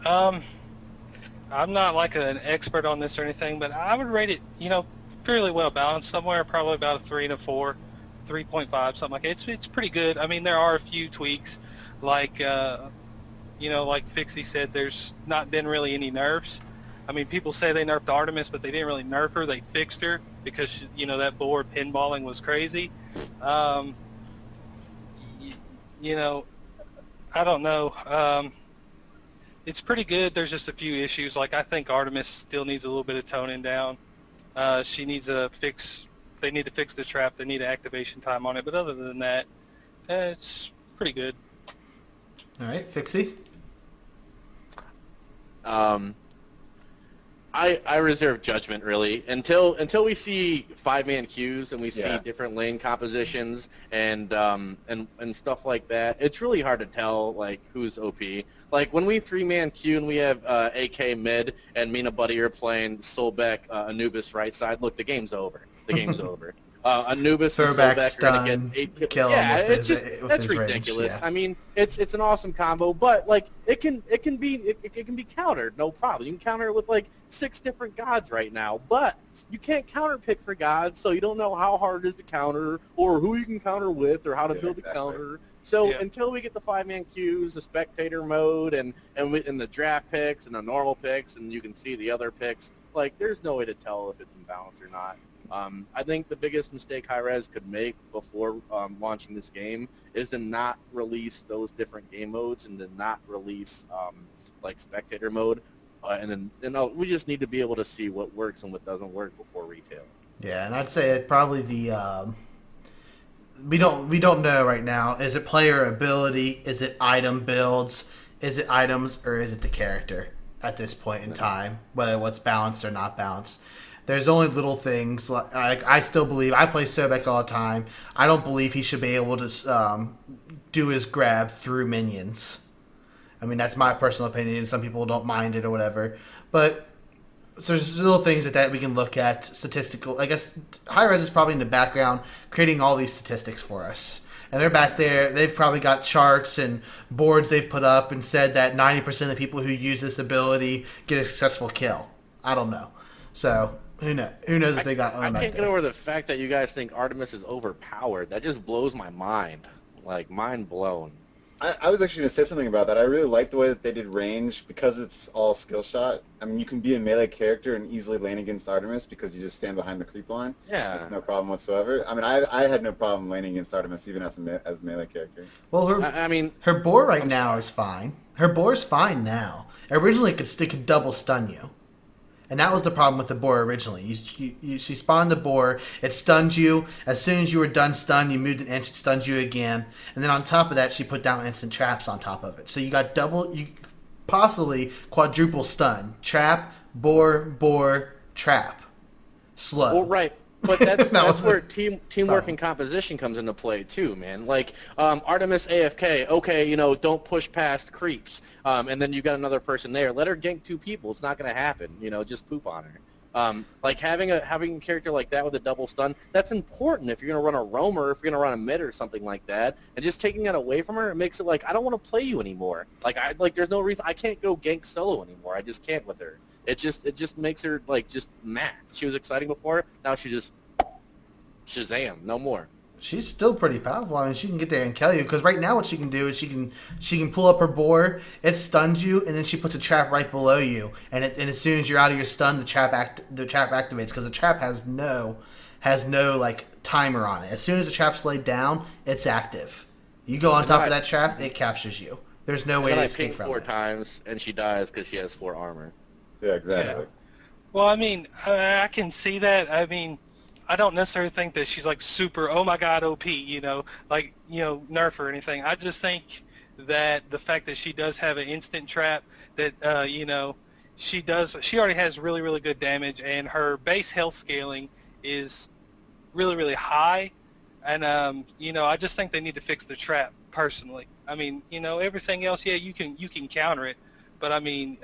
I'm not like an expert on this or anything, but I would rate it, fairly well balanced, somewhere probably about a 3 and a 4, 3.5, something like that. It's pretty good. I mean, there are a few tweaks, like like Fixie said, there's not been really any nerfs. I mean, people say they nerfed Artemis, but they didn't really nerf her. They fixed her because that board pinballing was crazy. I don't know. It's pretty good. There's just a few issues. Like, I think Artemis still needs a little bit of toning down. She needs a fix. They need to fix the trap. They need an activation time on it. But other than that, it's pretty good. All right, Fixie. I reserve judgment really until we see 5-man queues and we see different lane compositions and stuff like that. It's really hard to tell like who's OP. Like when we 3-man queue and we have AK mid and me and a buddy are playing Solbeck Anubis right side. Look, the game's over. The game's over. Anubis and Solbeck are going to get 8 kills. Yeah, it's just that's ridiculous. Range, yeah. I mean, it's an awesome combo, but like it can be countered, no problem. You can counter it with like 6 different gods right now, but you can't counter pick for gods, so you don't know how hard it is to counter or who you can counter with or how to build the counter. So until we get the 5-man queues, the spectator mode, and the draft picks and the normal picks, and you can see the other picks, like there's no way to tell if it's in balance or not. I think the biggest mistake Hi-Rez could make before launching this game is to not release those different game modes and to not release like spectator mode, and then we just need to be able to see what works and what doesn't work before retail. Yeah, and I'd say it probably the we don't know right now. Is it player ability? Is it item builds? Is it items, or is it the character at this point in time? Whether what's balanced or not balanced. There's only little things. Like I still believe, I play Sobek all the time. I don't believe he should be able to do his grab through minions. I mean, that's my personal opinion. Some people don't mind it or whatever. But so there's little things that we can look at. Statistical. I guess Hi-Rez is probably in the background creating all these statistics for us. And they're back there. They've probably got charts and boards they've put up and said that 90% of the people who use this ability get a successful kill. I don't know. So who knows if they got I can't get over the fact that you guys think Artemis is overpowered. That just blows my mind. Like, mind blown. I was actually going to say something about that. I really like the way that they did range because it's all skill shot. I mean, you can be a melee character and easily lane against Artemis because you just stand behind the creep line. Yeah. That's no problem whatsoever. I mean, I had no problem laning against Artemis even as a melee character. Well, her boar right now is fine. Her boar's fine now. Originally, it could double stun you. And that was the problem with the boar originally. She spawned the boar, it stunned you. As soon as you were done stunned, you moved an inch, it stunned you again. And then on top of that, she put down instant traps on top of it. So you got possibly quadruple stun. Trap, boar, trap. Slow. Well, right. But that's where teamwork and composition comes into play too, man. Like Artemis AFK, okay, don't push past creeps, and then you got another person there. Let her gank 2 people. It's not gonna happen. Just poop on her. Like having a character like that with a double stun, that's important if you're gonna run a roamer, if you're gonna run a mid or something like that. And just taking that away from her, it makes it like I don't want to play you anymore. There's no reason I can't go gank solo anymore. I just can't with her. It just makes her just mad. She was exciting before. Now she just Shazam, no more. She's still pretty powerful. I mean, she can get there and kill you. Because right now, what she can do is she can pull up her boar, it stuns you, and then she puts a trap right below you. And as soon as you're out of your stun, the trap activates because the trap has no like timer on it. As soon as the trap's laid down, it's active. You go on top of that trap, it captures you. There's no way to escape from it. I ping 4 times, and she dies because she has 4 armor. Yeah, exactly. Yeah. Well, I mean, I can see that. I mean, I don't necessarily think that she's like super, oh my god, OP, nerf or anything. I just think that the fact that she does have an instant trap, that, she already has really, really good damage, and her base health scaling is really, really high. And, I just think they need to fix the trap, personally. I mean, everything else, yeah, you can counter it, but I mean,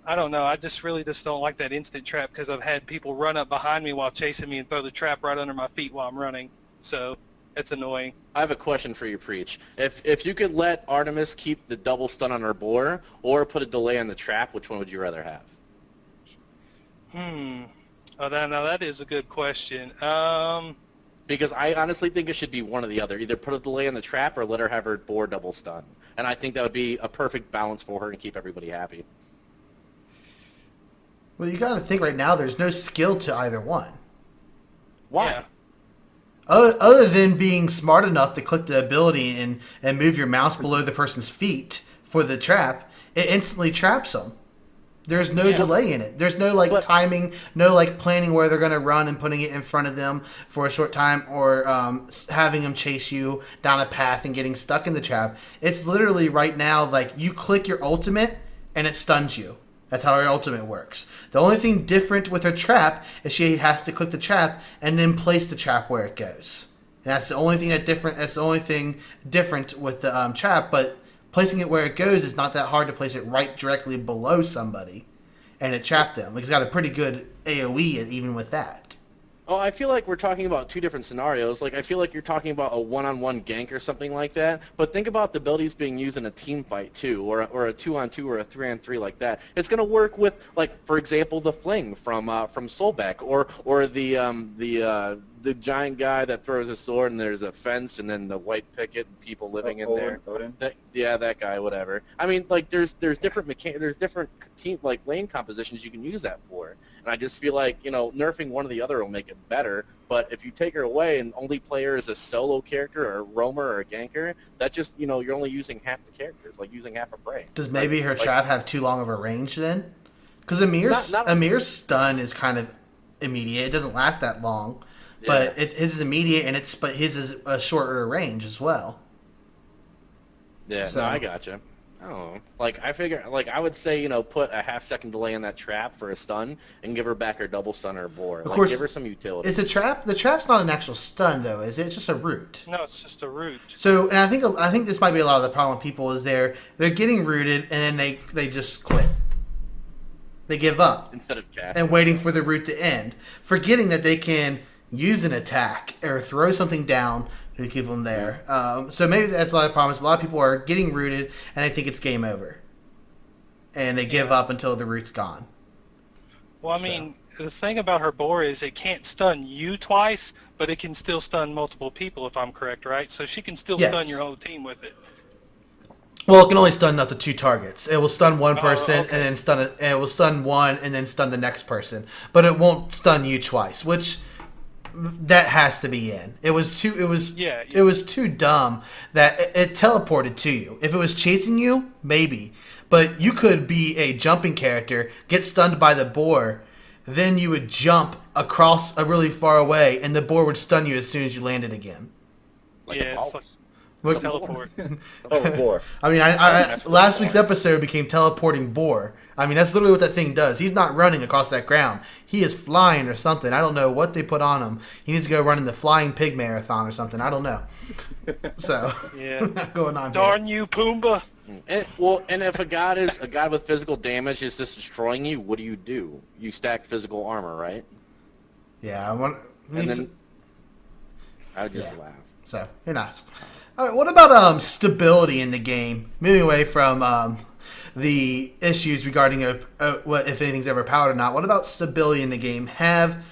I don't know. I just don't like that instant trap because I've had people run up behind me while chasing me and throw the trap right under my feet while I'm running. So it's annoying. I have a question for you, Preach. If you could let Artemis keep the double stun on her boar or put a delay on the trap, which one would you rather have? Oh, now that is a good question. Because I honestly think it should be one or the other. Either put a delay on the trap or let her have her boar double stun. And I think that would be a perfect balance for her and keep everybody happy. Well, you got to think right now. There's no skill to either one. Why? Yeah. Other than being smart enough to click the ability and move your mouse below the person's feet for the trap, it instantly traps them. There's no delay in it. There's no timing, no planning where they're going to run and putting it in front of them for a short time or having them chase you down a path and getting stuck in the trap. It's literally right now you click your ultimate and it stuns you. That's how her ultimate works. The only thing different with her trap is she has to click the trap and then place the trap where it goes. And that's the only thing That's the only thing different with the trap. But placing it where it goes is not that hard to place it right directly below somebody, and it trapped them. It's got a pretty good AOE even with that. Oh, I feel like we're talking about 2 different scenarios. I feel like you're talking about a one-on-one gank or something like that. But think about the abilities being used in a team fight too, or a 2-on-2 or a 3-on-3 like that. It's gonna work with, for example, the fling from Soulbeck, or the giant guy that throws a sword and there's a fence and then the white picket and people living in there. Odin? That guy, whatever. I mean, there's different there's different team lane compositions you can use that for. And I just feel like nerfing one or the other will make it better. But if you take her away and only play her as a solo character or a roamer or a ganker, that just you're only using half the characters, like using half a brain. Does maybe her trap have too long of a range then? Because Amir's stun is kind of immediate. It doesn't last that long. But his is immediate, but his is a shorter range as well. Yeah, so I gotcha. I don't know. I figure, I would say, put a half-second delay on that trap for a stun and give her back her double stun or boar. Of course, give her some utility. Is the trap's not an actual stun, though, is it? It's just a root. No, it's just a root. So, and I think this might be a lot of the problem with people is they're getting rooted, and then they just quit. They give up. Instead of casting. And waiting for the root to end. Forgetting that they can use an attack or throw something down to keep them there. So maybe that's a lot of problems. A lot of people are getting rooted and they think it's game over. And they give up until the root's gone. Well, I mean, the thing about her boar is it can't stun you twice, but it can still stun multiple people, if I'm correct, right? So she can still stun your whole team with it. Well, it can only stun up to 2 targets. It will stun one person and then stun it will stun one and then stun the next person. But it won't stun you twice, which that has to be in. It was too. It was. Yeah. It was too dumb that it teleported to you. If it was chasing you, maybe. But you could be a jumping character, get stunned by the boar, then you would jump across a really far away, and the boar would stun you as soon as you landed again. Like Yeah, a it's mouse. Look, teleport. Oh, boar. I mean, last week's episode became teleporting boar. I mean, that's literally what that thing does. He's not running across that ground. He is flying or something. I don't know what they put on him. He needs to go running the flying pig marathon or something. I don't know. So, Yeah. going on. Darn you, Pumbaa. And if a god with physical damage is just destroying you, what do? You stack physical armor, right? Yeah, I want. And then I would just Yeah. laugh. So you're not. All right. What about stability in the game? Moving away from the issues regarding what if anything's overpowered or not. What about stability in the game? Have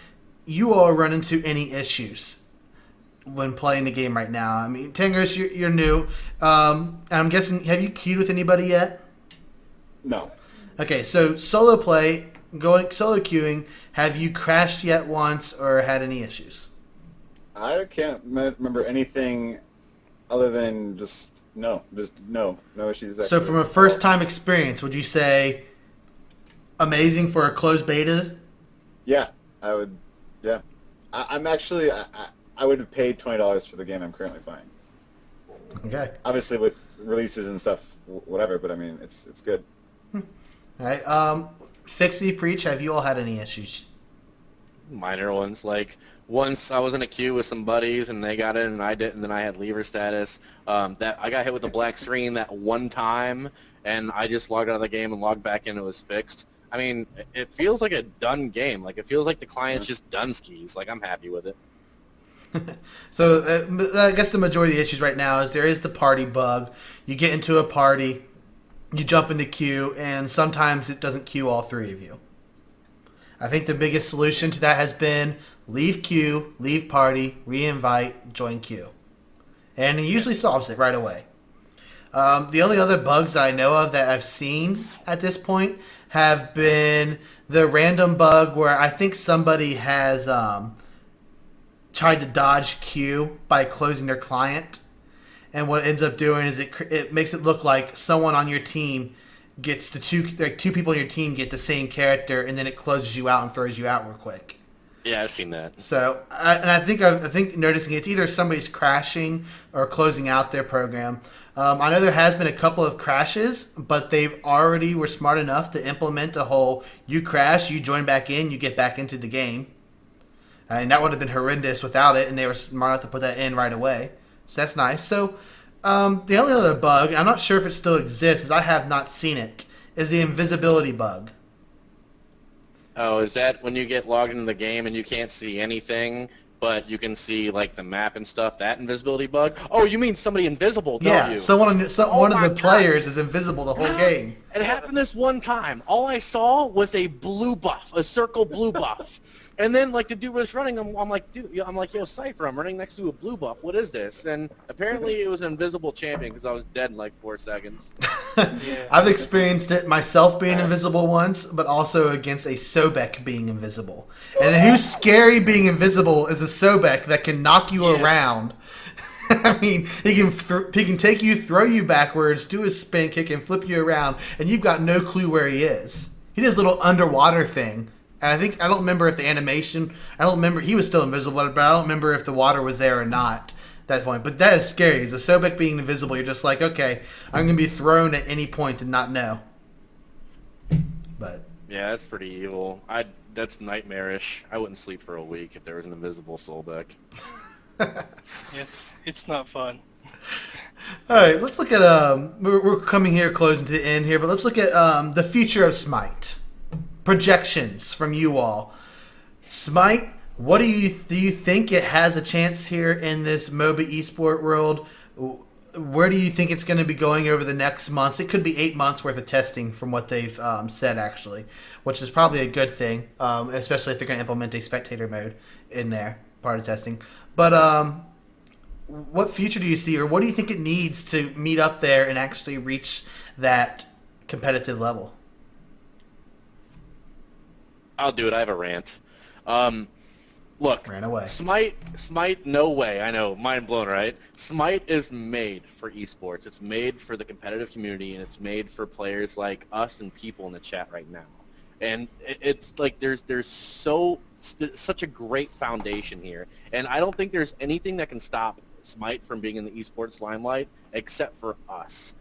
you all run into any issues when playing the game right now? I mean, Tangus, you're new, and I'm guessing, have you queued with anybody yet? No. Okay, so solo play, going solo queuing. Have you crashed yet once or had any issues? I can't remember anything other than no issues. So from a first time experience, would you say amazing for a closed beta? Yeah, I would. Yeah, I'm actually. I would have paid $20 for the game I'm currently playing. Okay. Obviously, with releases and stuff, whatever. But I mean, it's good. All right. Fixie, Preach, have you all had any issues? Minor ones. Like once I was in a queue with some buddies and they got in and I didn't, and then I had leaver status. That I got hit with a black screen that one time, and I just logged out of the game and logged back in. It was fixed. I mean, it feels like a done game. Like it feels like the client's just done skis. Like I'm happy with it. So I guess the majority of the issues right now is there is the party bug. You get into a party, you jump into queue, and sometimes it doesn't queue all three of you. I think the biggest solution to that has been leave queue, leave party, re-invite, join queue. And it usually solves it right away. The only other bugs that I know of that I've seen at this point have been the random bug where I think somebody has tried to dodge queue by closing their client. And what it ends up doing is it makes it look like someone on your team gets two people on your team get the same character, and then it closes you out and throws you out real quick. Yeah, I've seen that. So, I think noticing it's either somebody's crashing or closing out their program. I know there has been a couple of crashes, but they've already were smart enough to implement a whole you crash, you join back in, you get back into the game. And that would have been horrendous without it, and they were smart enough to put that in right away. So that's nice. So the only other bug, I'm not sure if it still exists, as I have not seen it, is the invisibility bug. Oh, is that when you get logged into the game and you can't see anything, but you can see like the map and stuff? That invisibility bug? Oh, you mean somebody invisible, don't Yeah, you? one of my the God. players is invisible the whole game. It happened this one time. All I saw was a blue buff, a circle blue buff. And then, like, the dude was running. I'm like, dude, yo, Cypher, I'm running next to a blue buff. What is this? And apparently it was an invisible champion because I was dead in, like, 4 seconds. I've experienced it myself being invisible once, but also against a Sobek being invisible. And who's scary being invisible is a Sobek that can knock you around. I mean, he can take you, throw you backwards, do a spin kick, and flip you around, and you've got no clue where he is. He does a little underwater thing. And I don't remember if the animation, he was still invisible, but I don't remember if the water was there or not at that point. But that is scary. As a Sobek being invisible, you're just like, okay, I'm going to be thrown at any point and not know. But Yeah, that's pretty evil. That's nightmarish. I wouldn't sleep for a week if there was an invisible Soulbeck. It's not fun. all right, let's look at we're coming here closing to the end here, but let's look at the future of Smite. Projections from you all. Smite, what do you think it has a chance here in this MOBA esport world? Where do you think it's going to be going over the next months? It could be 8 months worth of testing from what they've said, actually, which is probably a good thing, especially if they're going to implement a spectator mode in there, part of testing. But what future do you see, or what do you think it needs to meet up there and actually reach that competitive level? I'll do it. I have a rant. Look, Ran away. Smite, no way. I know, mind blown, right? Smite is made for esports. It's made for the competitive community, and it's made for players like us and people in the chat right now. And it's like there's such a great foundation here, and I don't think there's anything that can stop Smite from being in the esports limelight except for us.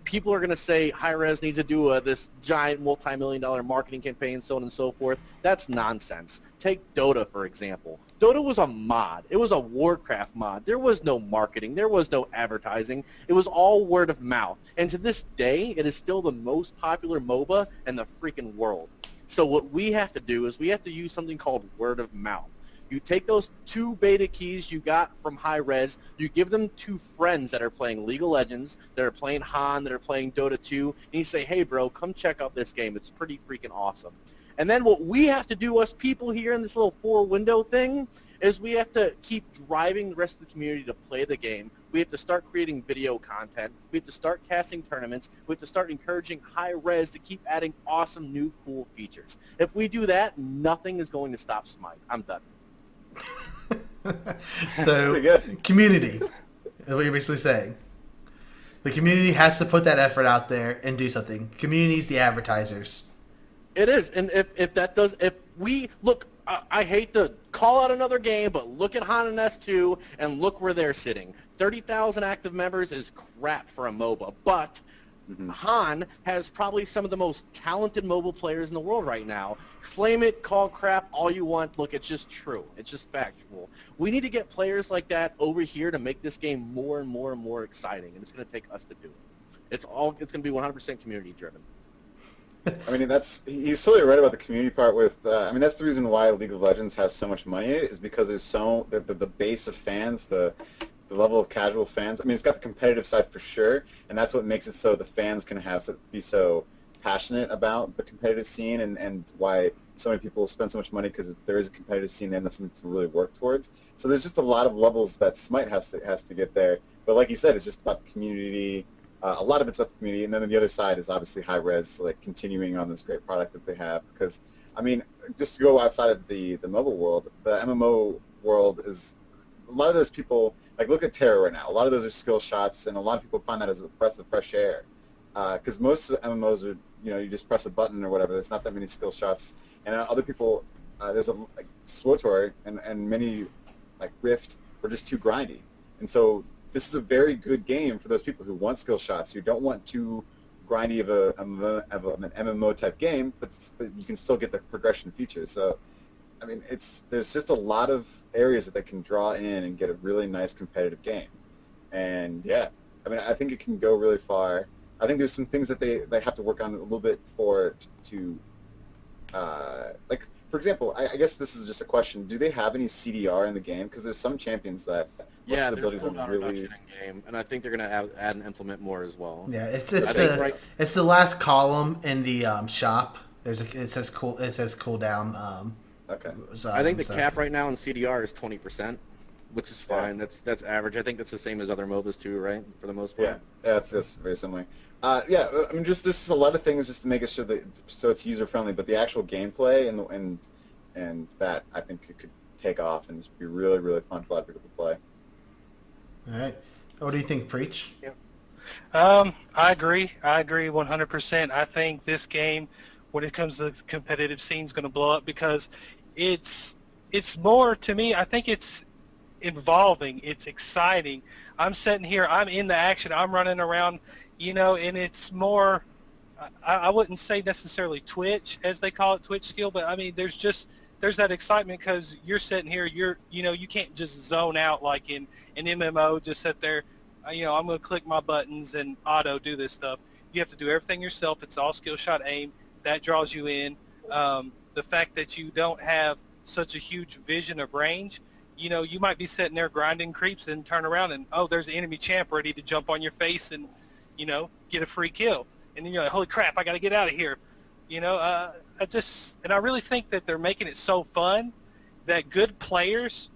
People are going to say Hi-Rez needs to do this giant multi-million-dollar marketing campaign, so on and so forth. That's nonsense. Take Dota, for example. Dota was a mod. It was a Warcraft mod. There was no marketing. There was no advertising. It was all word of mouth. And to this day, it is still the most popular MOBA in the freaking world. So what we have to do is we have to use something called word of mouth. You take those 2 beta keys you got from Hi-Rez, you give them to friends that are playing League of Legends, that are playing Han, that are playing Dota 2, and you say, hey, bro, come check out this game. It's pretty freaking awesome. And then what we have to do, us people here in this little 4-window thing, is we have to keep driving the rest of the community to play the game. We have to start creating video content. We have to start casting tournaments. We have to start encouraging Hi-Rez to keep adding awesome, new, cool features. If we do that, nothing is going to stop Smite. I'm done. So, community, is what you're basically saying. The community has to put that effort out there and do something. Community's the advertisers. It is, and if we look, I hate to call out another game, but look at Han and S2 and look where they're sitting. 30,000 active members is crap for a MOBA, but Han has probably some of the most talented mobile players in the world right now. Flame it, call crap, all you want. Look, it's just true. It's just factual. We need to get players like that over here to make this game more and more and more exciting, and it's going to take us to do it. It's going to be 100% community driven. I mean, he's totally right about the community part. I mean, that's the reason why League of Legends has so much money in it, is because there's the base of fans, the level of casual fans. I mean, it's got the competitive side for sure, and that's what makes it so the fans can be so passionate about the competitive scene, and why so many people spend so much money, because there is a competitive scene and that's something to really work towards. So there's just a lot of levels that Smite has to get there. But like you said, it's just about the community. A lot of it's about the community, and then the other side is obviously Hi-Rez, like continuing on this great product that they have. Because, I mean, just to go outside of the mobile world, the MMO world is a lot of those people. Like, look at Terra right now. A lot of those are skill shots, and a lot of people find that as a breath of fresh air. Because most of the MMOs are, you just press a button or whatever. There's not that many skill shots. And other people, there's like SWTOR and many, like Rift, are just too grindy. And so this is a very good game for those people who want skill shots, who don't want too grindy of an MMO type game, but you can still get the progression features. So, I mean, there's just a lot of areas that they can draw in and get a really nice competitive game. And yeah, I mean, I think it can go really far. I think there's some things that they have to work on a little bit like, for example, I guess this is just a question. Do they have any CDR in the game? Because there's some champions that there's cooldown reduction in game, and I think they're going to add and implement more as well. Yeah, it's the last column in the shop. It says cooldown. Okay. I think the cap right now in CDR is 20%, which is fine. Yeah. That's average. I think that's the same as other MOBAs too, right? For the most part. Yeah, it's very similar. Yeah, I mean, just this is a lot of things just to make it sure that so it's user friendly, but the actual gameplay and that, I think it could take off and just be really, really fun for a lot of people to play. All right. What do you think, Preach? Yeah. I agree 100%. I think this game, when it comes to the competitive scene, is going to blow up because it's more, to me, I think it's involving, it's exciting. I'm sitting here, I'm in the action, I'm running around, and it's more, I wouldn't say necessarily Twitch, as they call it, Twitch skill, but I mean, there's that excitement because you're sitting here, you can't just zone out like in an MMO, just sit there, I'm going to click my buttons and auto do this stuff. You have to do everything yourself. It's all skill shot aim. That draws you in. The fact that you don't have such a huge vision of range, you might be sitting there grinding creeps and turn around and, oh, there's an enemy champ ready to jump on your face and, get a free kill. And then you're like, holy crap, I got to get out of here. I really think that they're making it so fun that good players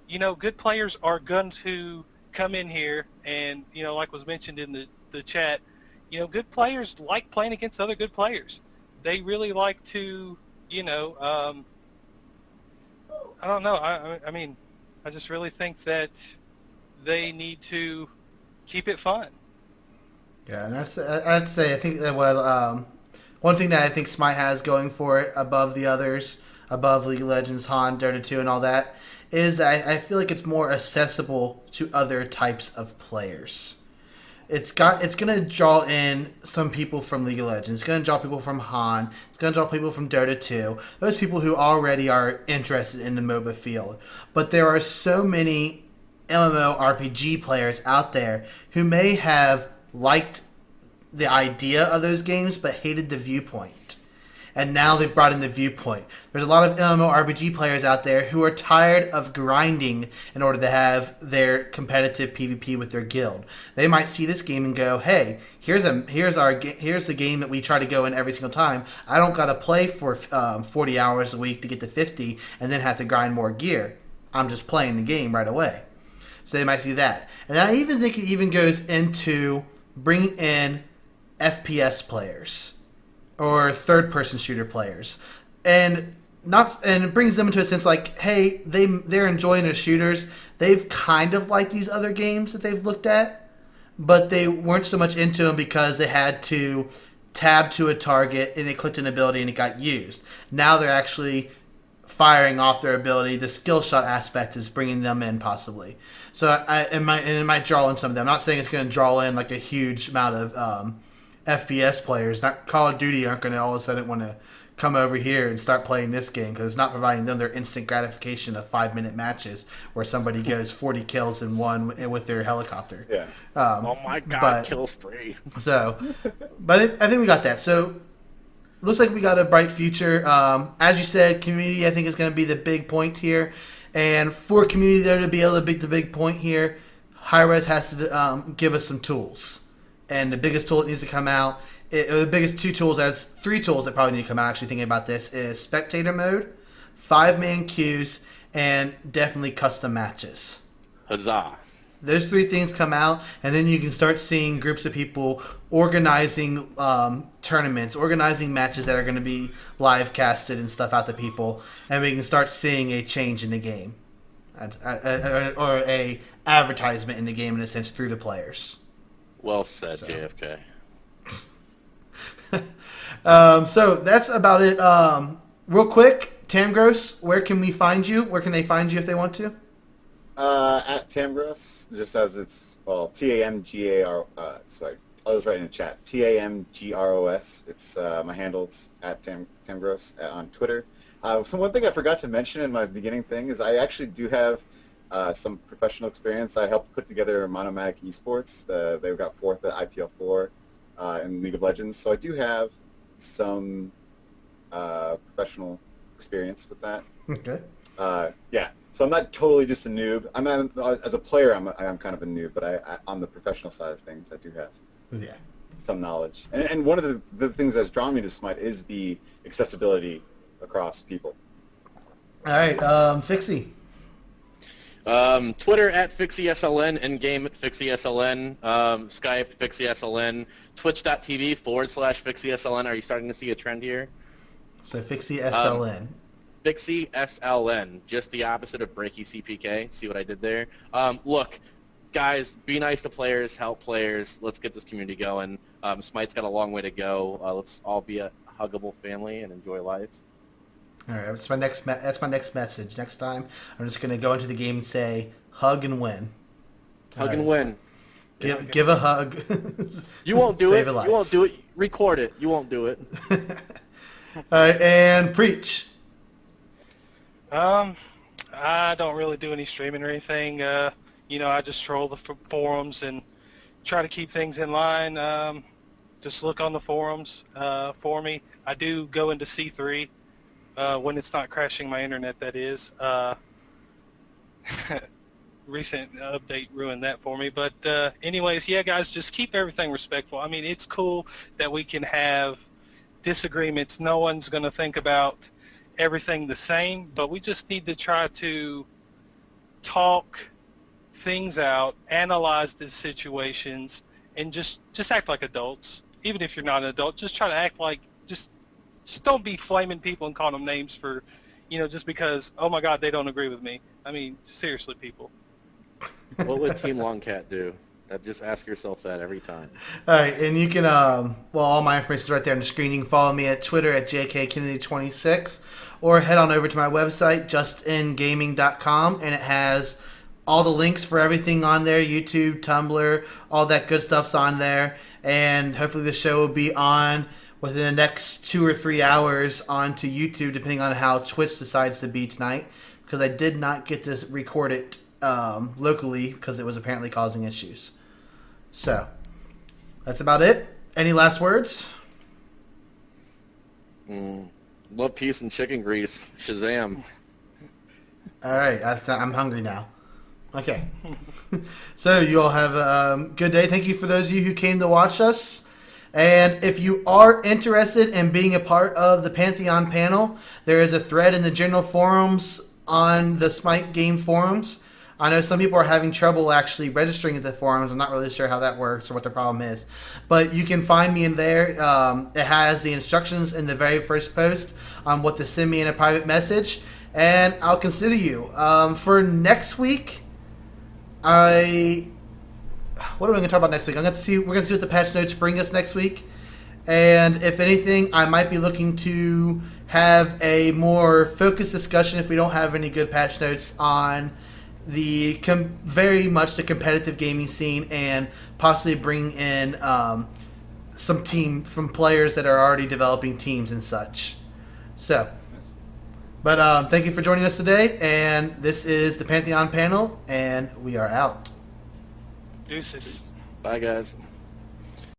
are going to come in here and, like was mentioned in the chat, good players like playing against other good players. They really like to, I don't know. I mean, I just really think that they need to keep it fun. Yeah, and I'd say I think that one thing that I think Smite has going for it above the others, above League of Legends, Han, Dota 2, and all that, is that I feel like it's more accessible to other types of players. It's gonna draw in some people from League of Legends. It's gonna draw people from Han. It's gonna draw people from Dota 2. Those people who already are interested in the MOBA field. But there are so many MMORPG players out there who may have liked the idea of those games but hated the viewpoint. And now they've brought in the viewpoint. There's a lot of MMORPG players out there who are tired of grinding in order to have their competitive PvP with their guild. They might see this game and go, "Hey, here's the game that we try to go in every single time. I don't gotta play for 40 hours a week to get to 50 and then have to grind more gear. I'm just playing the game right away." So they might see that. And I even think it even goes into bringing in FPS players or third-person shooter players, and it brings them into a sense like, hey, they're enjoying their shooters. They've kind of liked these other games that they've looked at, but they weren't so much into them because they had to tab to a target and it clicked an ability and it got used. Now they're actually firing off their ability. The skill shot aspect is bringing them in possibly. So it might draw in some of them. I'm not saying it's going to draw in like a huge amount of FPS players. Not Call of Duty aren't going to all of a sudden want to come over here and start playing this game because it's not providing them their instant gratification of 5-minute matches where somebody goes 40 kills in one with their helicopter. Yeah. Oh my God, kill spree. So, but I think we got that. So, looks like we got a bright future. As you said, community I think is going to be the big point here, and for community there to be able to be the big point here, Hi-Rez has to give us some tools. And the biggest tool that needs to come out, the biggest three tools that probably need to come out, actually thinking about this, is spectator mode, 5-man queues, and definitely custom matches. Huzzah. Those three things come out, and then you can start seeing groups of people organizing tournaments, organizing matches that are going to be live casted and stuff out to people, and we can start seeing a change in the game. Or a advertisement in the game, in a sense, through the players. Well said, JFK. So that's about it. Real quick, Tamgross, where can we find you? Where can they find you if they want to? At Tamgross, just as it's, well, Tamgar. Sorry, I was writing in the chat. Tamgros. It's my handle. It's at Tamgross on Twitter. So one thing I forgot to mention in my beginning thing is I actually do have some professional experience. I helped put together Monomatic Esports. They got fourth at IPL4 in League of Legends. So I do have some professional experience with that. Okay. Yeah. So I'm not totally just a noob. As a player, I'm kind of a noob, but on the professional side of things, I do have some knowledge. And one of the things that's drawn me to Smite is the accessibility across people. All right, Fixie. Twitter at FixieSLN, in-game at FixieSLN, Skype FixieSLN, Twitch.tv/FixieSLN. Are you starting to see a trend here? So Fixie SLN. Fixie SLN, just the opposite of Breaky CPK. See what I did there? Look, guys, be nice to players, help players. Let's get this community going. Smite's got a long way to go. Let's all be a huggable family and enjoy life. All right, that's my next message. Next time, I'm just going to go into the game and say, hug and win. Hug and win. Give a hug. You won't do it. Save a life. You won't do it. Record it. You won't do it. All right, and preach. I don't really do any streaming or anything. I just troll the forums and try to keep things in line. Just look on the forums for me. I do go into C3 when it's not crashing my internet, that is. Recent update ruined that for me. But anyways, yeah, guys, just keep everything respectful. I mean, it's cool that we can have disagreements. No one's going to think about everything the same, but we just need to try to talk things out, analyze the situations, and just act like adults. Even if you're not an adult, just try to act like, just don't be flaming people and calling them names for, just because, oh my God, they don't agree with me. I mean, seriously, people. What would Team Longcat do? Just ask yourself that every time. All right, and you can, all my information is right there on the screen. You can follow me at Twitter at jkkennedy26, or head on over to my website, justingaming.com, and it has all the links for everything on there, YouTube, Tumblr, all that good stuff's on there. And hopefully the show will be on within the next 2 or 3 hours onto YouTube, depending on how Twitch decides to be tonight, because I did not get to record it locally because it was apparently causing issues. So, that's about it. Any last words? Love, peace, and chicken grease. Shazam. All right, I'm hungry now. Okay. So, you all have a good day. Thank you for those of you who came to watch us. And if you are interested in being a part of the Pantheon panel, there is a thread in the general forums on the Smite game forums. I know some people are having trouble actually registering at the forums. I'm not really sure how that works or what the problem is. But you can find me in there. It has the instructions in the very first post on what to send me in a private message. And I'll consider you. For next week, what are we going to talk about next week? We're going to see what the patch notes bring us next week. And if anything, I might be looking to have a more focused discussion if we don't have any good patch notes on very much the competitive gaming scene, and possibly bring in some team from players that are already developing teams and such. So, but thank you for joining us today, and this is the Pantheon panel, and we are out. Deuces. Bye, guys.